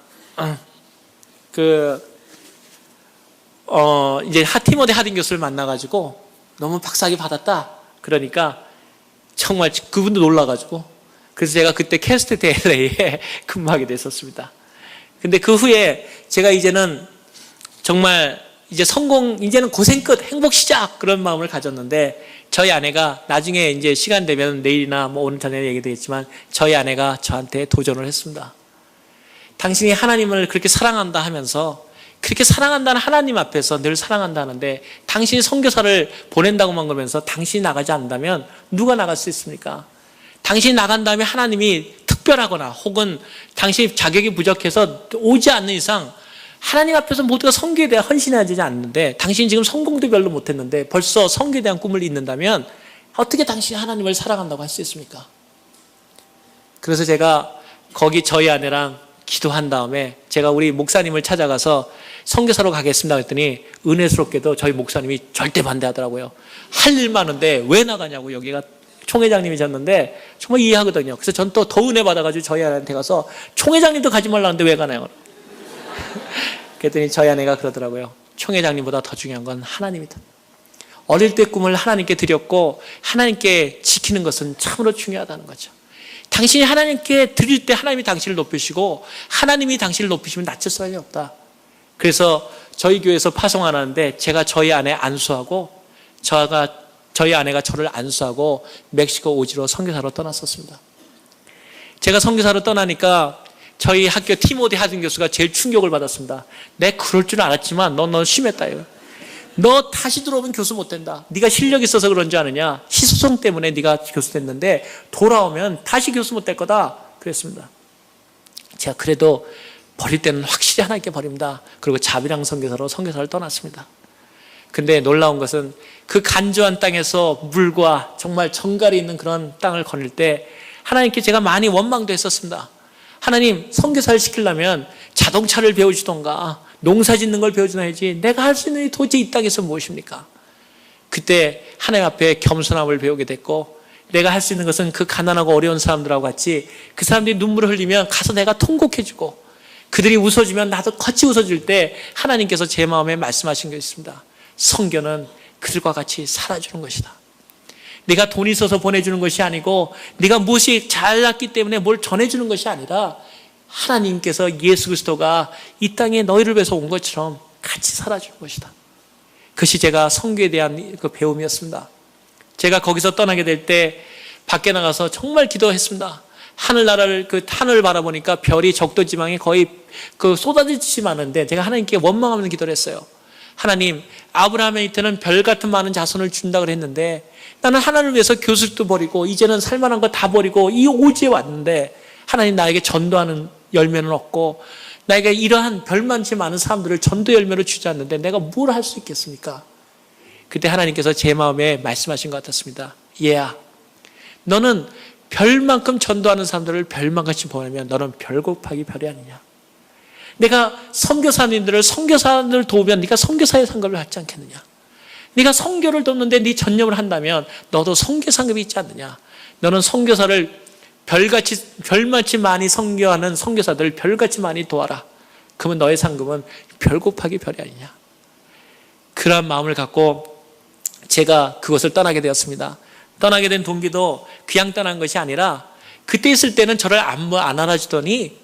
Speaker 1: 이제 티모디 하딘 교수를 만나가지고 너무 박사학위 받았다. 그러니까 정말 그분도 놀라가지고, 그래서 제가 그때 캐스트 LA에 근무하게 됐었습니다. 근데 그 후에 제가 이제는 정말 이제 이제는 고생 끝, 행복 시작, 그런 마음을 가졌는데, 저희 아내가 나중에 이제 시간 되면 내일이나 오늘 저녁에 얘기되겠지만, 저희 아내가 저한테 도전을 했습니다. 당신이 하나님을 그렇게 사랑한다 하면서, 그렇게 사랑한다는 하나님 앞에서 늘 사랑한다는데, 당신이 선교사를 보낸다고만 그러면서 당신이 나가지 않는다면 누가 나갈 수 있습니까? 당신이 나간 다음에 하나님이 특별하거나 혹은 당신이 자격이 부족해서 오지 않는 이상 하나님 앞에서 모두가 선교에 대해 헌신하지 않는데, 당신이 지금 성공도 별로 못했는데 벌써 선교에 대한 꿈을 잇는다면 어떻게 당신이 하나님을 사랑한다고 할 수 있습니까? 그래서 제가 거기 저희 아내랑 기도한 다음에 제가 우리 목사님을 찾아가서 선교사로 가겠습니다 했더니, 은혜스럽게도 저희 목사님이 절대 반대하더라고요. 할 일 많은데 왜 나가냐고. 여기가 총회장님이셨는데 정말 이해하거든요. 그래서 전 또 더 은혜 받아가지고 저희 아내한테 가서, 총회장님도 가지 말라는데 왜 가나요? 그랬더니 저희 아내가 그러더라고요. 총회장님보다 더 중요한 건 하나님이다. 어릴 때 꿈을 하나님께 드렸고 하나님께 지키는 것은 참으로 중요하다는 거죠. 당신이 하나님께 드릴 때 하나님이 당신을 높이시고, 하나님이 당신을 높이시면 낮출 수밖에 없다. 그래서 저희 교회에서 파송을 하는데 제가 저희 아내 안수하고, 저희 아내가 저를 안수하고 멕시코 오지로 선교사로 떠났었습니다. 제가 선교사로 떠나니까 저희 학교 티모디 하딘 교수가 제일 충격을 받았습니다. 내가 그럴 줄 알았지만 넌 심했다. 이거. 너 다시 들어오면 교수 못 된다. 네가 실력이 있어서 그런 줄 아느냐. 희소성 때문에 네가 교수 됐는데 돌아오면 다시 교수 못 될 거다. 그랬습니다. 제가 그래도 버릴 때는 확실히 하나님께 버립니다. 그리고 자비랑 선교사로 선교사를 떠났습니다. 근데 놀라운 것은 그 간조한 땅에서 물과 정말 정갈이 있는 그런 땅을 거닐 때 하나님께 제가 많이 원망도 했었습니다. 하나님, 선교사를 시키려면 자동차를 배워주던가 농사 짓는 걸 배워주나야지 내가 할 수 있는 도대체 이 땅에서 무엇입니까? 그때 하나님 앞에 겸손함을 배우게 됐고, 내가 할 수 있는 것은 그 가난하고 어려운 사람들하고 같이 그 사람들이 눈물을 흘리면 가서 내가 통곡해주고, 그들이 웃어주면 나도 같이 웃어줄 때 하나님께서 제 마음에 말씀하신 게 있습니다. 선교는 그들과 같이 살아주는 것이다. 네가 돈이 있어서 보내주는 것이 아니고 네가 무엇이 잘났기 때문에 뭘 전해주는 것이 아니라 하나님께서 예수 그리스도가 이 땅에 너희를 위해서 온 것처럼 같이 살아주는 것이다. 그것이 제가 선교에 대한 그 배움이었습니다. 제가 거기서 떠나게 될 때 밖에 나가서 정말 기도했습니다. 하늘나라를 그 하늘을 바라보니까 별이 적도 지방에 거의 그 쏟아지듯이 많은데 제가 하나님께 원망하면서 기도를 했어요. 하나님, 아브라함한테는 별 같은 많은 자손을 준다고 했는데 나는 하나님을 위해서 교습도 버리고 이제는 살만한 거 다 버리고 이 오지에 왔는데 하나님 나에게 전도하는 열매는 없고 나에게 이러한 별만치 많은 사람들을 전도 열매로 주지 않는데 내가 뭘 할 수 있겠습니까? 그때 하나님께서 제 마음에 말씀하신 것 같았습니다. 얘야, 너는 별만큼 전도하는 사람들을 별만같이 보내면 너는 별 곱하기 별이 아니냐. 내가 선교사님들을 도우면 네가 선교사의 상급을 받지 않겠느냐. 네가 선교를 돕는데 네 전념을 한다면 너도 선교 상급이 있지 않느냐. 너는 선교사를 별같이 많이 선교하는 선교사들을 별같이 많이 도와라. 그러면 너의 상급은 별 곱하기 별이 아니냐. 그런 마음을 갖고 제가 그것을 떠나게 되었습니다. 떠나게 된 동기도 그냥 떠난 것이 아니라 그때 있을 때는 저를 안 알아주더니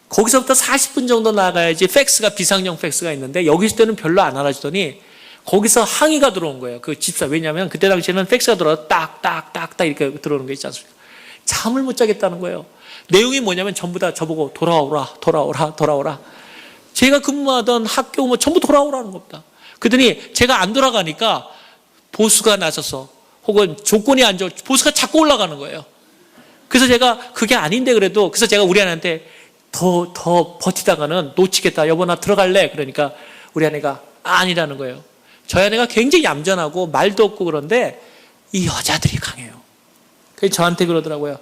Speaker 1: 거기서부터 40분 정도 나가야지 팩스가 비상용 팩스가 있는데 여기 있을 때는 별로 안 알아주더니 거기서 항의가 들어온 거예요. 그 집사. 왜냐하면 그때 당시에는 팩스가 들어와서 딱딱딱딱 이렇게 들어오는 거 있지 않습니까? 잠을 못 자겠다는 거예요. 내용이 뭐냐면 전부 다 저보고 돌아오라. 제가 근무하던 학교 뭐 전부 돌아오라는 겁니다. 그러더니 제가 안 돌아가니까 보수가 나서서 혹은 조건이 안 좋아 보수가 자꾸 올라가는 거예요. 그래서 제가 그게 아닌데 그래도 그래서 제가 우리 아내한테 더 버티다가는 놓치겠다. 여보 나 들어갈래. 그러니까 우리 아내가 아니라는 거예요. 저희 아내가 굉장히 얌전하고 말도 없고 그런데 이 여자들이 강해요. 그래서 저한테 그러더라고요.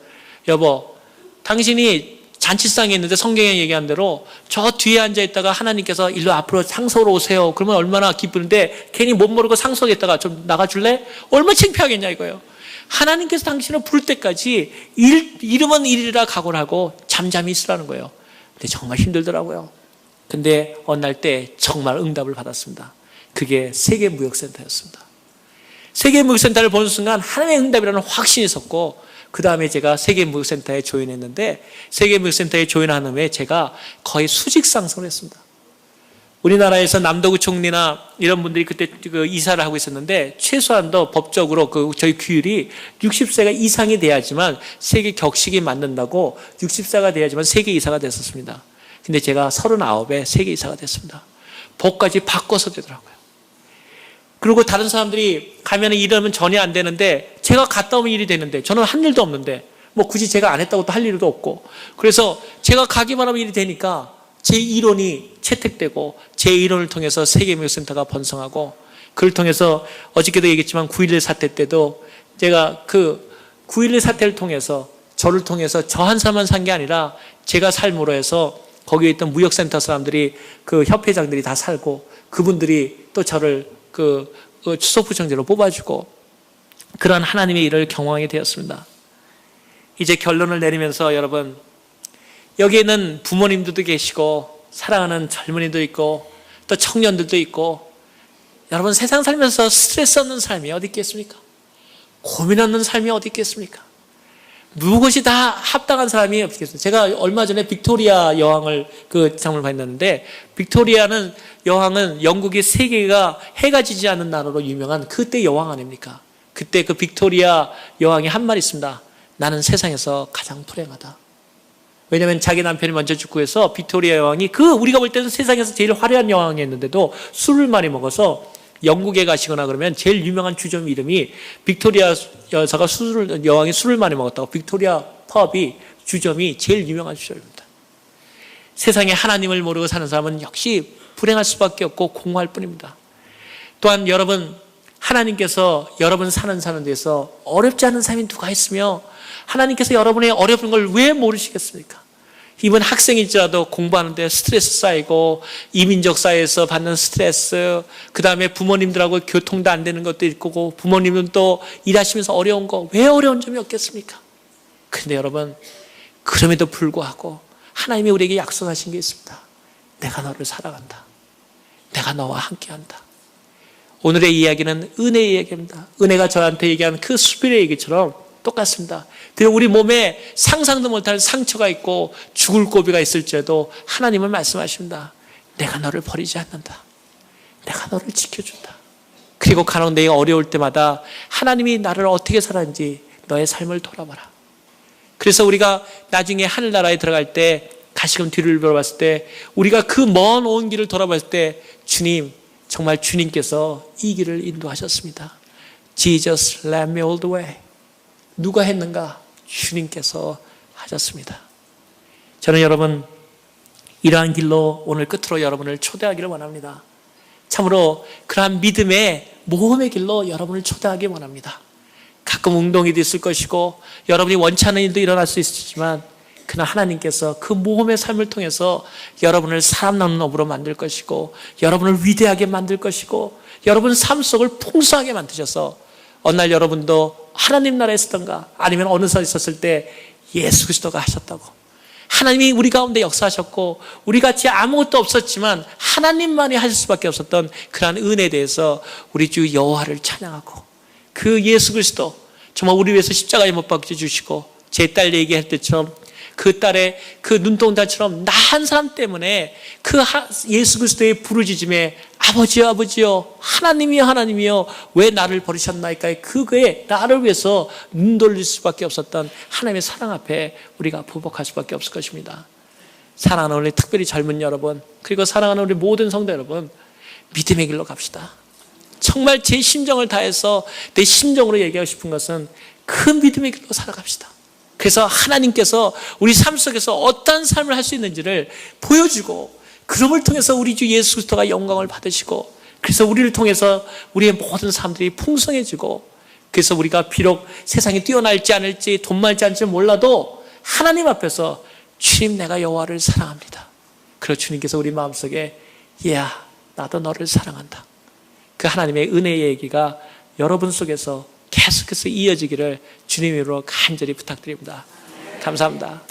Speaker 1: 여보, 당신이 잔치상에 있는데 성경에 얘기한 대로 저 뒤에 앉아있다가 하나님께서 일로 앞으로 상소로 오세요. 그러면 얼마나 기쁘는데 괜히 못 모르고 상소에 있다가 좀 나가줄래? 얼마나 창피하겠냐 이거예요. 하나님께서 당신을 부를 때까지 이름은 일이라 각오를 하고 잠잠히 있으라는 거예요. 근데 정말 힘들더라고요. 근데 어느 날 때 정말 응답을 받았습니다. 그게 세계무역센터였습니다. 세계무역센터를 보는 순간 하나님의 응답이라는 확신이 있었고 그 다음에 제가 세계무역센터에 조인했는데 세계무역센터에 조인한 후에 제가 거의 수직 상승을 했습니다. 우리나라에서 남도구 총리나 이런 분들이 그때 그 이사를 하고 있었는데 최소한도 법적으로 저희 규율이 60세가 이상이 돼야지만 세계 격식이 맞는다고 60세가 돼야지만 세계 이사가 됐었습니다. 근데 제가 39에 세계 이사가 됐습니다. 법까지 바꿔서 되더라고요. 그리고 다른 사람들이 가면 일하면 전혀 안 되는데 제가 갔다 오면 일이 되는데 저는 한 일도 없는데 뭐 굳이 제가 안 했다고 또 할 일도 없고 그래서 제가 가기만 하면 일이 되니까 제 이론이 채택되고 제 이론을 통해서 세계무역센터가 번성하고 그걸 통해서 어저께도 얘기했지만 9.11 사태 때도 제가 그 9.11 사태를 통해서 저를 통해서 저 한 사람만 산 게 아니라 제가 삶으로 해서 거기에 있던 무역센터 사람들이 그 협회장들이 다 살고 그분들이 또 저를 그 수석부총재로 뽑아주고 그런 하나님의 일을 경험하게 되었습니다. 이제 결론을 내리면서 여러분 여기에는 부모님들도 계시고 사랑하는 젊은이도 있고 또 청년들도 있고 여러분 세상 살면서 스트레스 없는 삶이 어디 있겠습니까? 고민 없는 삶이 어디 있겠습니까? 무엇이 다 합당한 사람이 없겠어요. 제가 얼마 전에 빅토리아 여왕을 그 장면을 봤는데 빅토리아는 여왕은 영국이 세계가 해가 지지 않는 나라로 유명한 그때 여왕 아닙니까? 그때 그 빅토리아 여왕이 한 말 있습니다. 나는 세상에서 가장 불행하다. 왜냐하면 자기 남편이 먼저 죽고 해서 빅토리아 여왕이 우리가 볼 때는 세상에서 제일 화려한 여왕이었는데도 술을 많이 먹어서 영국에 가시거나 그러면 제일 유명한 주점 이름이 빅토리아 여사가 여왕이 술을 많이 먹었다고 빅토리아 펍이 주점이 제일 유명한 주점입니다. 세상에 하나님을 모르고 사는 사람은 역시 불행할 수밖에 없고 공허할 뿐입니다. 또한 여러분, 하나님께서 여러분 사는 데서 어렵지 않은 삶이 누가 있으며 하나님께서 여러분의 어려운 걸 왜 모르시겠습니까? 이번 학생일지라도 공부하는데 스트레스 쌓이고 이민족 사회에서 받는 스트레스, 그 다음에 부모님들하고 교통도 안 되는 것도 있고 부모님은 또 일하시면서 어려운 거 왜 어려운 점이 없겠습니까? 그런데 여러분, 그럼에도 불구하고 하나님이 우리에게 약속하신 게 있습니다. 내가 너를 사랑한다. 내가 너와 함께한다. 오늘의 이야기는 은혜의 이야기입니다. 은혜가 저한테 얘기한 그 수빌의 얘기처럼 똑같습니다. 우리 몸에 상상도 못할 상처가 있고 죽을 고비가 있을지라도 하나님은 말씀하십니다. 내가 너를 버리지 않는다. 내가 너를 지켜준다. 그리고 간혹 내가 어려울 때마다 하나님이 나를 어떻게 살았는지 너의 삶을 돌아봐라. 그래서 우리가 나중에 하늘나라에 들어갈 때 다시금 뒤를 돌아봤을 때 우리가 그 먼 온 길을 돌아봤을 때 주님, 정말 주님께서 이 길을 인도하셨습니다. Jesus led me all the way. 누가 했는가? 주님께서 하셨습니다. 저는 여러분, 이러한 길로 오늘 끝으로 여러분을 초대하기를 원합니다. 참으로 그러한 믿음의 모험의 길로 여러분을 초대하기 원합니다. 가끔 운동이도 있을 것이고 여러분이 원치 않는 일도 일어날 수 있지만 그러나 하나님께서 그 모험의 삶을 통해서 여러분을 사람 나는 업으로 만들 것이고 여러분을 위대하게 만들 것이고 여러분 삶 속을 풍성하게 만드셔서 어느 날 여러분도 하나님 나라에 있었던가 아니면 어느 서 있었을 때 예수 그리스도가 하셨다고, 하나님이 우리 가운데 역사하셨고 우리 같이 아무것도 없었지만 하나님만이 하실 수밖에 없었던 그러한 은혜에 대해서 우리 주 여호와를 찬양하고 그 예수 그리스도 정말 우리 위해서 십자가에 못 박혀 주시고 제 딸 얘기할 때처럼 그 딸의 그 눈동자처럼 나 한 사람 때문에 그 예수 그리스도의 부르짖음에 아버지여 아버지여 하나님이여 하나님이여 왜 나를 버리셨나이까, 그거에 나를 위해서 눈 돌릴 수밖에 없었던 하나님의 사랑 앞에 우리가 부복할 수밖에 없을 것입니다. 사랑하는 우리 특별히 젊은 여러분, 그리고 사랑하는 우리 모든 성도 여러분, 믿음의 길로 갑시다. 정말 제 심정을 다해서 내 심정으로 얘기하고 싶은 것은 그 믿음의 길로 살아갑시다. 그래서 하나님께서 우리 삶 속에서 어떤 삶을 할 수 있는지를 보여주고 그럼을 통해서 우리 주 예수 그리스도가 영광을 받으시고 그래서 우리를 통해서 우리의 모든 사람들이 풍성해지고 그래서 우리가 비록 세상이 뛰어날지 않을지 돈 많지 않을지 몰라도 하나님 앞에서 주님 내가 여호와를 사랑합니다. 그리고 주님께서 우리 마음속에 얘야 나도 너를 사랑한다. 그 하나님의 은혜의 얘기가 여러분 속에서 계속해서 이어지기를 주님 이름으로 간절히 부탁드립니다. 감사합니다.